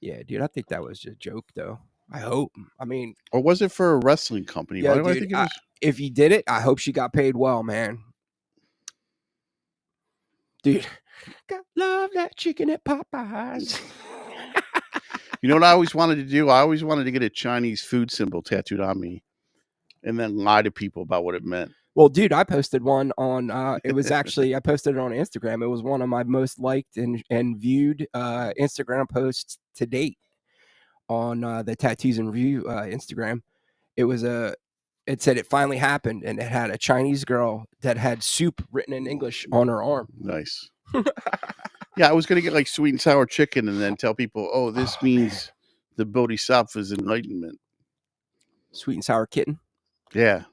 Yeah, dude, I think that was just a joke, though. I hope. I mean, or was it for a wrestling company? Yeah, dude, I think it was? If you did it, I hope she got paid well, man. Dude, love that chicken at Popeyes. You know what I always wanted to do? I always wanted to get a Chinese food symbol tattooed on me and then lie to people about what it meant. Well, dude, I posted one on, it was actually, I posted it on Instagram. It was one of my most liked and viewed Instagram posts to date on the Tattoos and Review Instagram. It said it finally happened, and it had a Chinese girl that had soup written in English on her arm. Nice. Yeah, I was going to get like sweet and sour chicken and then tell people, oh, this means the Bodhisattva's enlightenment. Sweet and sour kitten? Yeah.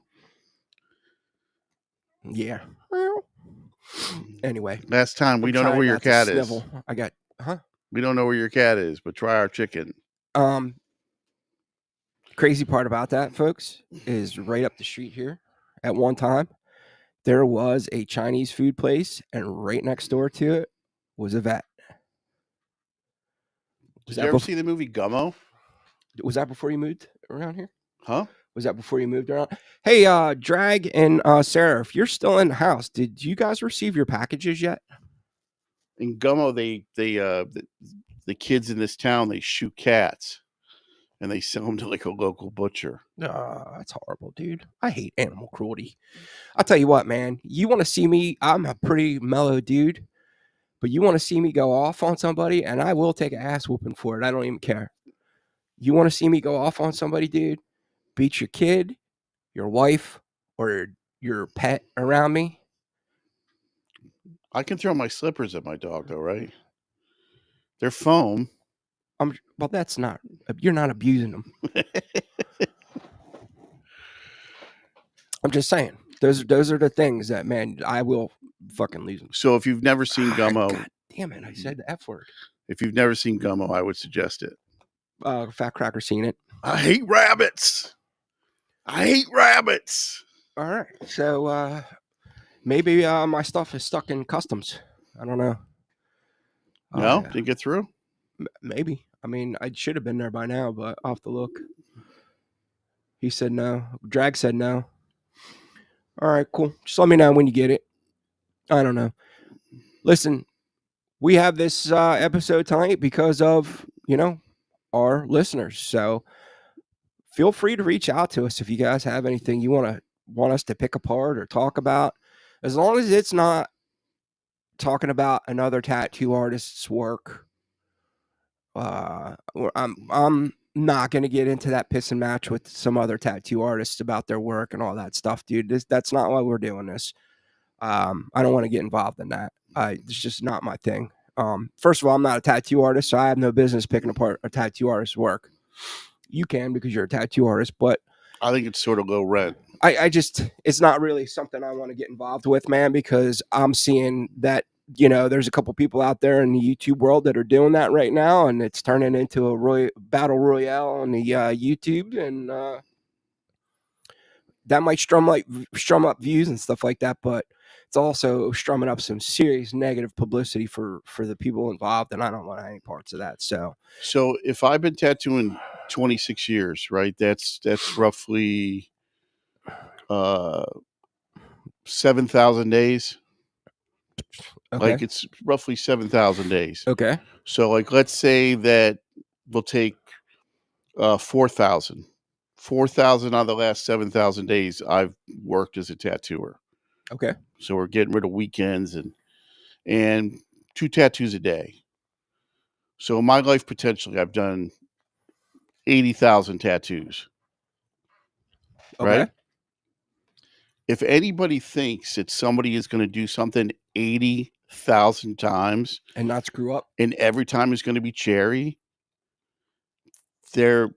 Yeah. Anyway. Last time, we don't know where your cat is. I got, We don't know where your cat is, but try our chicken. Crazy part about that, folks, is right up the street here. At one time, there was a Chinese food place, and right next door to it was a vet. Did you ever see the movie Gummo? Was that before you moved around here? Huh? Was that before you moved around? Hey, Drag and Sarah, if you're still in the house, did you guys receive your packages yet? In Gummo, the kids in this town, they shoot cats. And they sell them to like a local butcher. That's horrible, dude. I hate animal cruelty. I'll tell you what, man. You want to see me? I'm a pretty mellow dude. But you want to see me go off on somebody, and I will take an ass whooping for it. I don't even care. You want to see me go off on somebody, dude? Beat your kid, your wife, or your pet around me? I can throw my slippers at my dog, though, right? They're foam. Well, that's not. You're not abusing them. I'm just saying. Those are the things that, man, I will fucking lose them. So if you've never seen Gummo, God damn it, I said the F word. If you've never seen Gummo, I would suggest it. Fat Cracker seen it. I hate rabbits. All right, so maybe my stuff is stuck in customs. I don't know. No, didn't get through. Maybe. I mean, I should have been there by now, but I'll have to look. He said no. Drag said no. All right, cool. Just let me know when you get it. I don't know. Listen, we have this episode tonight because of, our listeners. So feel free to reach out to us if you guys have anything you want us to pick apart or talk about. As long as it's not talking about another tattoo artist's work. I'm not going to get into that pissing match with some other tattoo artists about their work and all that stuff, dude. That's not why we're doing this. I don't want to get involved in that. It's just not my thing. First of all, I'm not a tattoo artist, so I have no business picking apart a tattoo artist's work. You can because you're a tattoo artist, but I think it's sort of low rent. I just, it's not really something I want to get involved with, man, because I'm seeing that, there's a couple people out there in the YouTube world that are doing that right now, and it's turning into a battle royale on the YouTube, and that might strum up views and stuff like that, but it's also strumming up some serious negative publicity for the people involved, and I don't want any parts of that. So if I've been tattooing 26 years, right? That's roughly 7,000 days. okay, Like it's roughly 7,000 days. okay, So like let's say that we'll take 4,000. 4,000 out of the last 7,000 days I've worked as a tattooer. okay. So we're getting rid of weekends and 2 tattoos a day. So in my life potentially I've done 80,000 tattoos. Okay. Right? If anybody thinks that somebody is going to do something 80,000 times And not screw up. and every time is going to be cherry, they're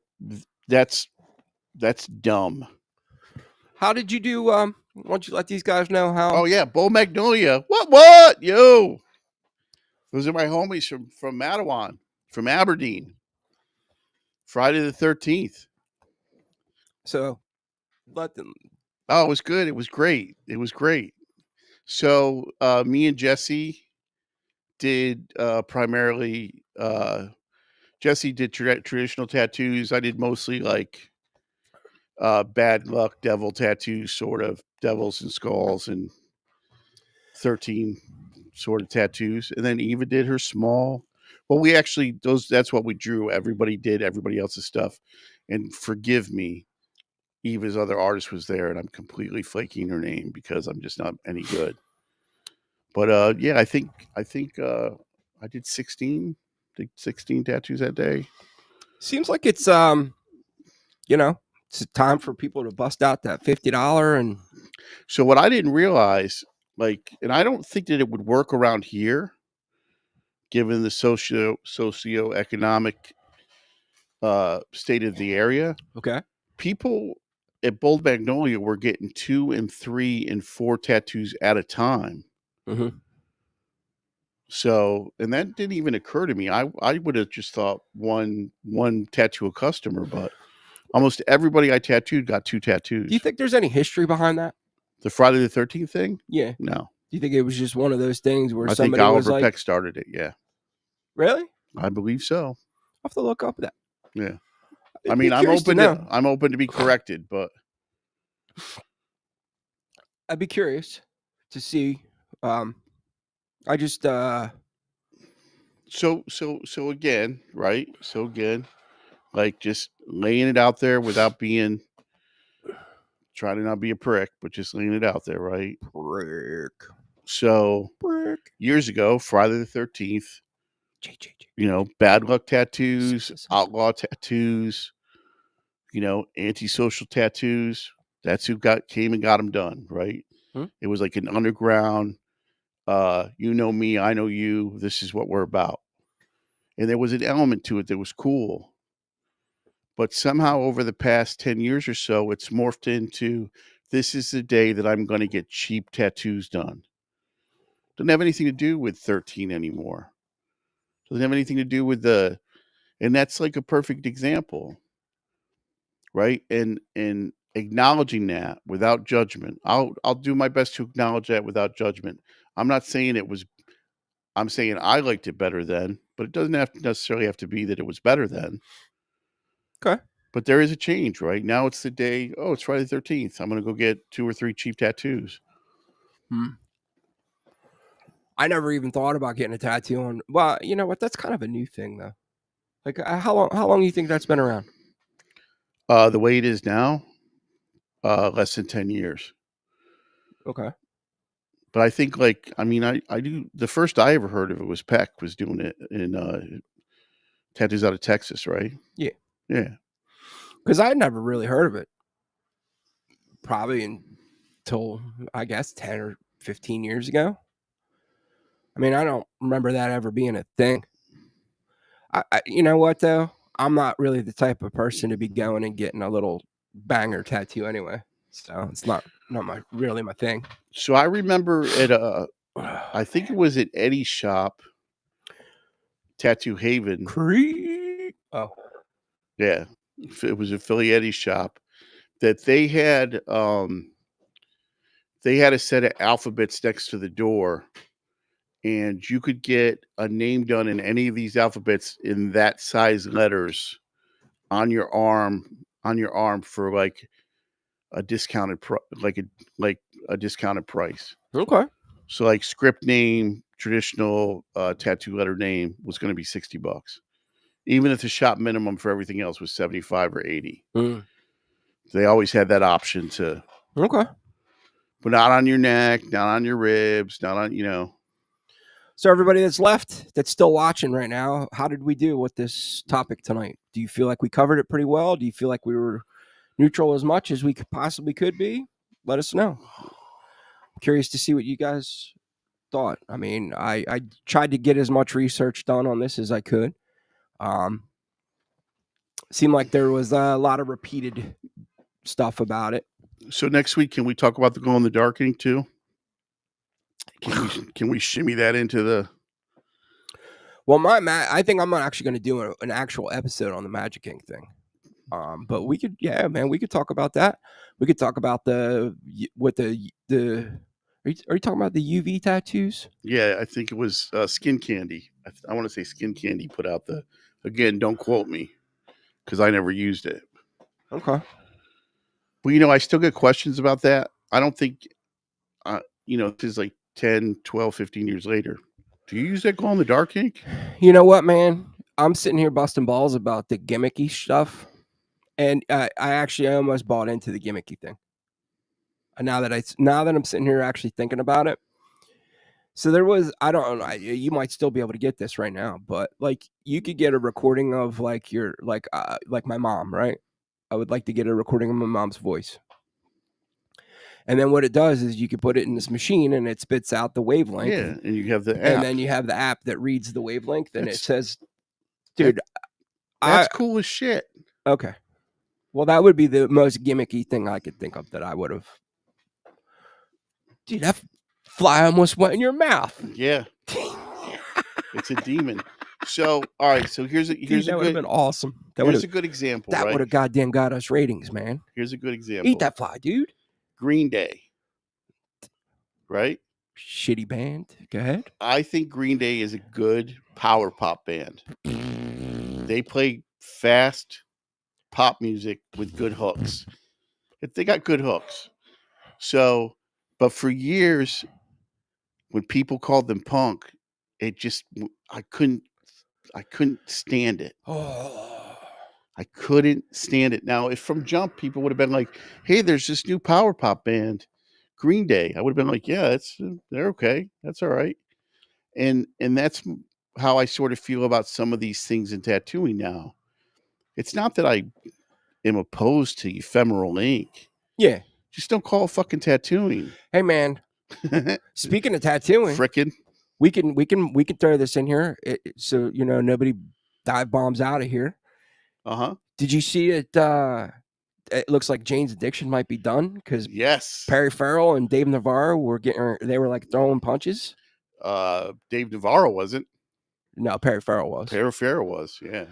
that's dumb. How did you do? Why don't you let these guys know how? Oh yeah, Bull Magnolia. What? Yo. Those are my homies from Mattawan, from Aberdeen. Friday the 13th. So let them. Oh, it was good. It was great. It was great. So me and Jesse did primarily Jesse did traditional tattoos. I did mostly like bad luck devil tattoos, sort of devils and skulls and 13 sort of tattoos. And then Eva did her small. Well, we actually that's what we drew. Everybody did everybody else's stuff. And forgive me, Eva's other artist was there, and I'm completely flaking her name because I'm just not any good. But yeah, I think I did 16 tattoos that day. Seems like it's it's time for people to bust out that $50 and. So what I didn't realize, like, and I don't think that it would work around here, given the socioeconomic state of the area. Okay. People at Bold Magnolia were getting 2 and 3 and 4 tattoos at a time. Mm-hmm. So, and that didn't even occur to me. I would have just thought one tattoo a customer, but almost everybody I tattooed got 2 tattoos. Do you think there's any history behind that? The Friday the 13th thing? Yeah. No. Do you think it was just one of those things where I think somebody was Oliver like, Peck started it. Yeah. really? I believe so. I'll have to look up that. Yeah. I'd I mean, be curious I'm open to be corrected, but I'd be curious to see. I just so again, right? So again, like just laying it out there without being trying to not be a prick, but just laying it out there, right? prick. So years ago, Friday the 13th, bad luck tattoos, outlaw tattoos, antisocial tattoos. That's who came and got them done, right? It was like an underground, you know me, I know you, this is what we're about. And there was an element to it that was cool. But somehow over the past 10 years or so, it's morphed into this is the day that I'm going to get cheap tattoos done. Doesn't have anything to do with 13 anymore. Doesn't have anything to do with and that's like a perfect example, right? And acknowledging that without judgment. I'll do my best to acknowledge that without judgment. I'm not saying I'm saying I liked it better then, but it doesn't necessarily have to be that it was better then. Okay. But there is a change, right? Now it's the day, oh, it's Friday the 13th. I'm going to go get 2 or 3 cheap tattoos. I never even thought about getting a tattoo on. Well, you know what? That's kind of a new thing, though. Like, how long do you think that's been around? The way it is now, less than 10 years. Okay. But I think, like, I mean, I do. The first I ever heard of it was Peck was doing it in tattoos out of Texas, right? Yeah. Yeah. Because I had never really heard of it. Probably until, I guess, 10 or 15 years ago. I mean, I don't remember that ever being a thing. You know what though? I'm not really the type of person to be going and getting a little banger tattoo anyway. So it's not really my thing. So I remember at I think it was at Eddie's shop, Tattoo Haven. Oh, yeah, it was a Philly Eddie's shop that they had a set of alphabets next to the door, and you could get a name done in any of these alphabets in that size letters on your arm for like a discounted like a discounted price. okay. So like script name, traditional tattoo letter name was going to be $60, even if the shop minimum for everything else was 75 or 80. They always had that option to, Okay. but not on your neck, not on your ribs, not on. So everybody that's left, that's still watching right now, how did we do with this topic tonight? Do you feel like we covered it pretty well? Do you feel like we were neutral as much as we possibly could be? Let us know. I'm curious to see what you guys thought. I mean, I tried to get as much research done on this as I could. Seemed like there was a lot of repeated stuff about it. So next week, can we talk about the glow in the dark ink too? Can we shimmy that into the? Well, I think I'm actually going to do an actual episode on the Magic Ink thing. But we could, we could talk about that. We could talk about the. Are you talking about the UV tattoos? Yeah, I think it was Skin Candy. I want to say Skin Candy put out the. Again, don't quote me, because I never used it. Okay. Well, I still get questions about that. I don't think, this is like 10, 12, 15 years later. Do you use that glow in the dark ink? You know what, man? I'm sitting here busting balls about the gimmicky stuff, and I almost bought into the gimmicky thing. And now that I'm sitting here actually thinking about it, so there was, I don't know, you might still be able to get this right now, but like you could get a recording of like your like my mom, right? I would like to get a recording of my mom's voice. And then what it does is you can put it in this machine and it spits out the wavelength. Yeah, and you have the app. And then you have the app that reads the wavelength and it says, dude, that's cool as shit. Okay. Well, that would be the most gimmicky thing I could think of that I would have. Dude, that fly almost went in your mouth. Yeah. It's a demon. So, all right. So here's that would have been awesome. Here's a good example. That would have goddamn got us ratings, man. Here's a good example. Eat that fly, dude. Green Day. Right? Shitty band. Go ahead. I think Green Day is a good power pop band. They play fast pop music with good hooks. They got good hooks. So, but for years, when people called them punk, it just I couldn't stand it. I couldn't stand it. Now, if from jump people would have been like, "Hey, there's this new power pop band, Green Day," I would have been like, "Yeah, they're okay. That's all right." And that's how I sort of feel about some of these things in tattooing now. It's not that I am opposed to ephemeral ink. Yeah. Just don't call it fucking tattooing. Hey, man. Speaking of tattooing, frickin', we can throw this in here so nobody dive bombs out of here. Did you see it? It looks like Jane's Addiction might be done because Perry Farrell and Dave Navarro they were like throwing punches. Dave Navarro wasn't. No, Perry Farrell was. Perry Farrell was, yeah.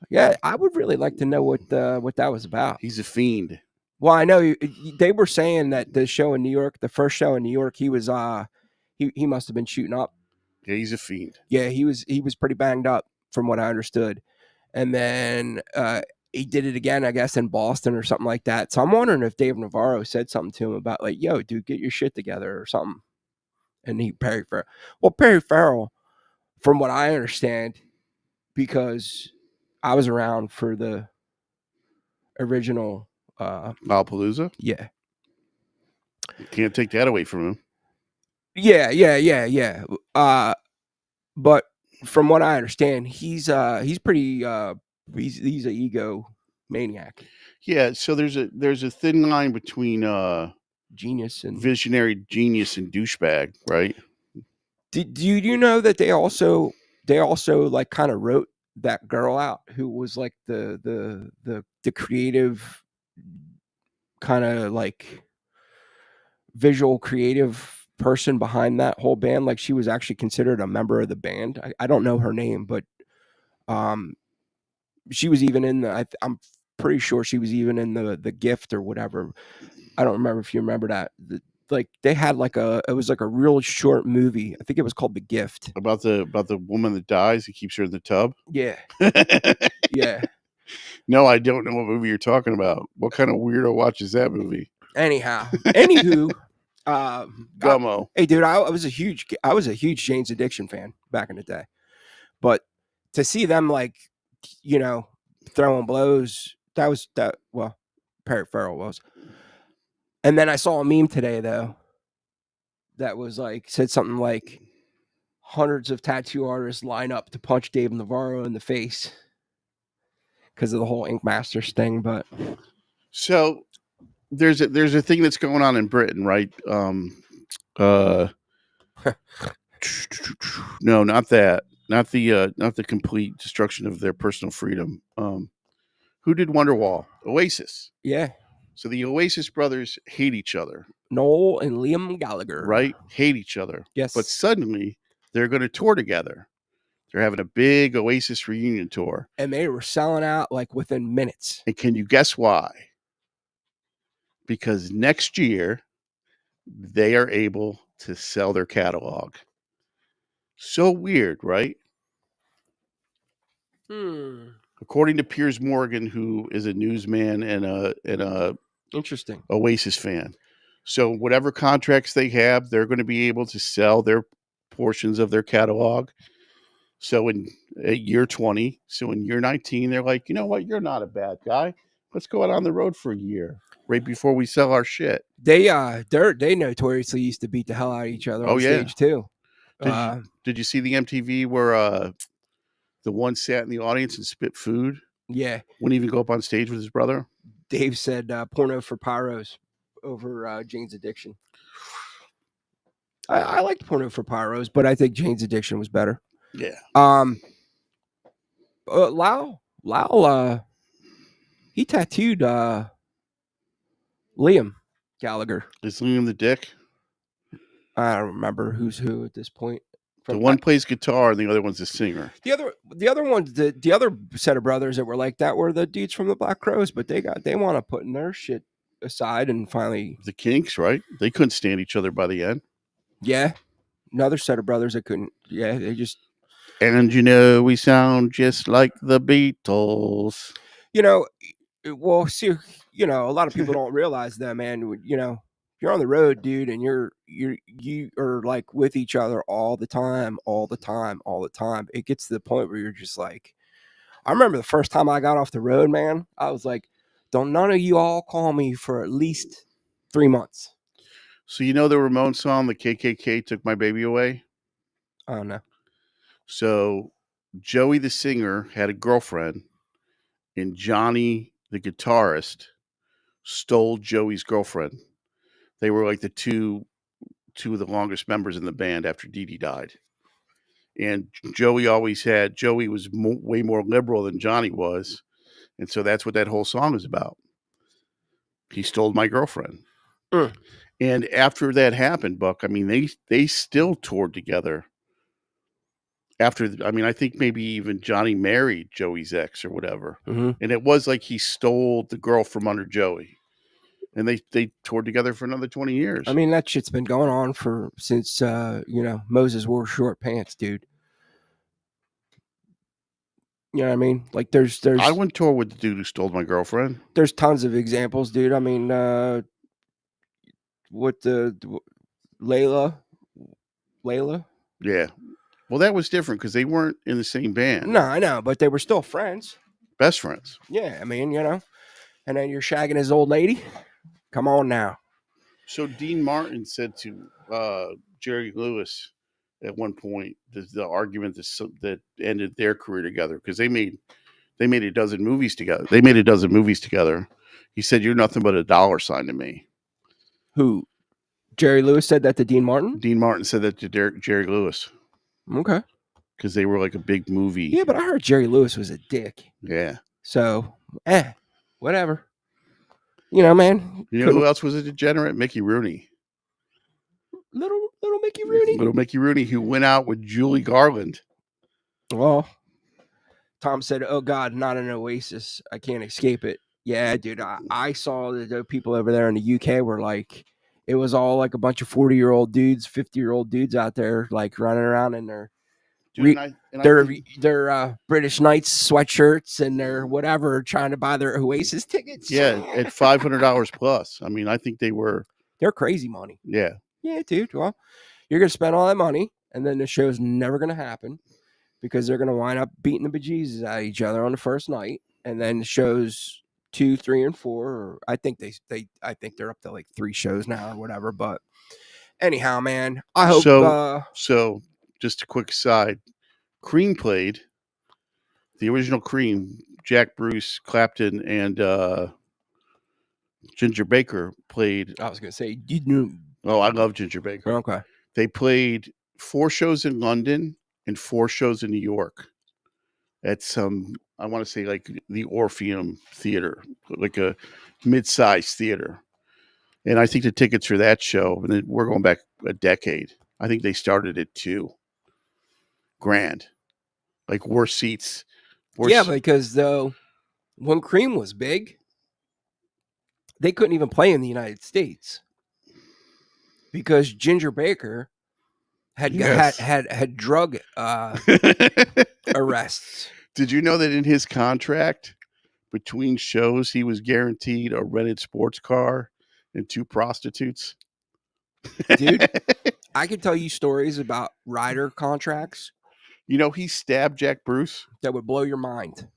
Yeah, I would really like to know what that was about. He's a fiend. Well, I know they were saying that the show in New York, the first show in New York, he was he must have been shooting up. Yeah, he's a fiend. Yeah, he was pretty banged up from what I understood. And then he did it again, I guess, in Boston or something like that. So I'm wondering if Dave Navarro said something to him about like, "Yo, dude, get your shit together" or something. And Perry Farrell, from what I understand, because I was around for the original Lollapalooza. Yeah. You can't take that away from him. Yeah. But from what I understand, he's pretty he's an ego maniac. Yeah, so there's a thin line between genius and visionary genius and douchebag, right? Do you know that they also like kind of wrote that girl out who was like the creative kind of like visual creative person behind that whole band. Like she was actually considered a member of the band. I don't know her name, but um, she was even in the. I'm pretty sure she was even in the Gift or whatever. I don't remember if you remember that. Like they had like it was like a real short movie. I think it was called The Gift. About the woman that dies, he keeps her in the tub. Yeah, yeah. No, I don't know what movie you're talking about. What kind of weirdo watches that movie? Anyhow, anywho, Gummo. hey, dude, I was a huge Jane's Addiction fan back in the day, but to see them like, you know, throwing blows, well, Perry Farrell was, and then I saw a meme today though that was like said something like hundreds of tattoo artists line up to punch Dave Navarro in the face because of the whole Ink Masters thing, but so there's a thing that's going on in Britain, right? Uh, no, not that. Not the complete destruction of their personal freedom. Who did Wonderwall? Oasis. yeah, So the Oasis brothers hate each other, Noel and Liam Gallagher, right? Hate each other. yes, But suddenly they're going to tour together. They're having a big Oasis reunion tour. and they were selling out like within minutes. And can you guess why? Because next year they are able to sell their catalog. So weird, right? According to Piers Morgan, who is a newsman and a Interesting. Oasis fan. So whatever contracts they have, they're going to be able to sell their portions of their catalog. So in year 20, so in year 19, they're like, you know what? You're not a bad guy. Let's go out on the road for a year right before we sell our shit. They notoriously used to beat the hell out of each other on stage too. Did you see the MTV where the one sat in the audience and spit food? Yeah. Wouldn't even go up on stage with his brother. Dave said porno for pyros over Jane's Addiction. I liked porno for pyros, but I think Jane's Addiction was better. Yeah. Lau, he tattooed Liam Gallagher. Is Liam the dick? I don't remember who's who at this point. The one plays guitar and the other one's a singer. The other ones, the other set of brothers that were like that were the dudes from the Black Crowes, but they want to put in their shit aside and finally the Kinks, right? They couldn't stand each other by the end. Yeah, another set of brothers that couldn't. Yeah, they just. And you know, we sound just like the Beatles. You know, well, see, you know, a lot of people don't realize that, man. You know, you're on the road, dude, and you are like with each other all the time. It gets to the point where you're just like, I remember the first time I got off the road, man. I was like, don't none of you all call me for at least 3 months. So you know the Ramones song, "The KKK Took My Baby Away"? I don't know. So Joey the singer had a girlfriend, and Johnny the guitarist stole Joey's girlfriend. They were like the two of the longest members in the band after Dee Dee died. And Joey was way more liberal than Johnny was. And so that's what that whole song is about. He stole my girlfriend. And after that happened, Buck, I mean, they still toured together. I think maybe even Johnny married Joey's ex or whatever. Mm-hmm. And it was like he stole the girl from under Joey. And they toured together for another 20 years. I mean, that shit's been going on since Moses wore short pants, dude. You know what I mean? Like there's I went tour with the dude who stole my girlfriend. There's tons of examples, dude. I mean, what the Layla? Yeah. Well, that was different because they weren't in the same band. No, I know, but they were still friends. Best friends. Yeah, I mean, you know. And then you're shagging his old lady. Come on now. So Dean Martin said to Jerry Lewis at one point the argument that ended their career together because they made a dozen movies together. He said, "You're nothing but a dollar sign to me." Who? Jerry Lewis said that to Dean Martin? Dean Martin said that to Jerry Lewis. Okay. Because they were like a big movie. Yeah, but I heard Jerry Lewis was a dick. Yeah. So, whatever. You know, man. You know who else was a degenerate? Mickey Rooney. Little Mickey Rooney? Little Mickey Rooney, who went out with Julie Garland. Well, Tom said, oh, God, not an Oasis. I can't escape it. Yeah, dude, I saw the people over there in the UK were like, it was all like a bunch of 40-year-old dudes, 50-year-old dudes out there like running around in their British Knights sweatshirts and their whatever, trying to buy their Oasis tickets. Yeah, at $500 plus. I mean, I think they're crazy money. Yeah. Yeah, dude. Well, you're going to spend all that money and then the show's never going to happen because they're going to wind up beating the bejesus out of each other on the first night. And then the shows 2, 3, and 4. Or I think I think they're up to like 3 shows now or whatever. But anyhow, man, I hope. So just a quick aside, Cream played the original Cream. Jack Bruce, Clapton, and Ginger Baker played. I was gonna say you knew. Oh, I love Ginger Baker. Okay. They played 4 shows in London and 4 shows in New York at some, I want to say like the Orpheum Theater, like a mid-sized theater. And I think the tickets for that show, and we're going back a decade, I think they started at $2,000. Like worse seats. Yeah, because though when Cream was big, they couldn't even play in the United States because Ginger Baker had drug arrests. Did you know that in his contract between shows he was guaranteed a rented sports car and 2 prostitutes? Dude, I could tell you stories about rider contracts. You know, he stabbed Jack Bruce. That would blow your mind.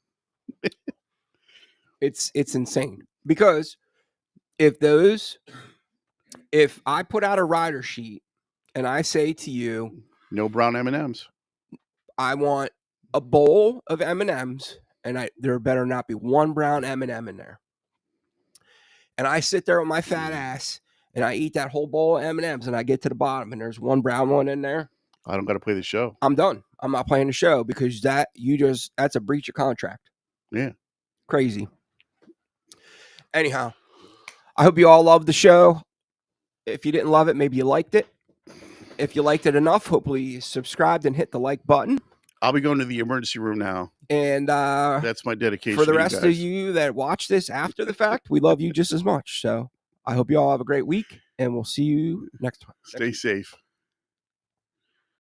It's insane because if I put out a rider sheet and I say to you, no brown M&Ms. I want a bowl of M&Ms and there better not be one brown M&M in there. And I sit there with my fat ass and I eat that whole bowl of M&Ms and I get to the bottom and there's one brown one in there. I don't got to play the show. I'm done. I'm not playing the show because that's a breach of contract. Yeah. Crazy. Anyhow, I hope you all loved the show. If you didn't love it, maybe you liked it. If you liked it enough, hopefully you subscribed and hit the like button. I'll be going to the emergency room now. And that's my dedication. For the rest of you that watch this after the fact, we love you just as much. So I hope you all have a great week and we'll see you next time. Stay safe.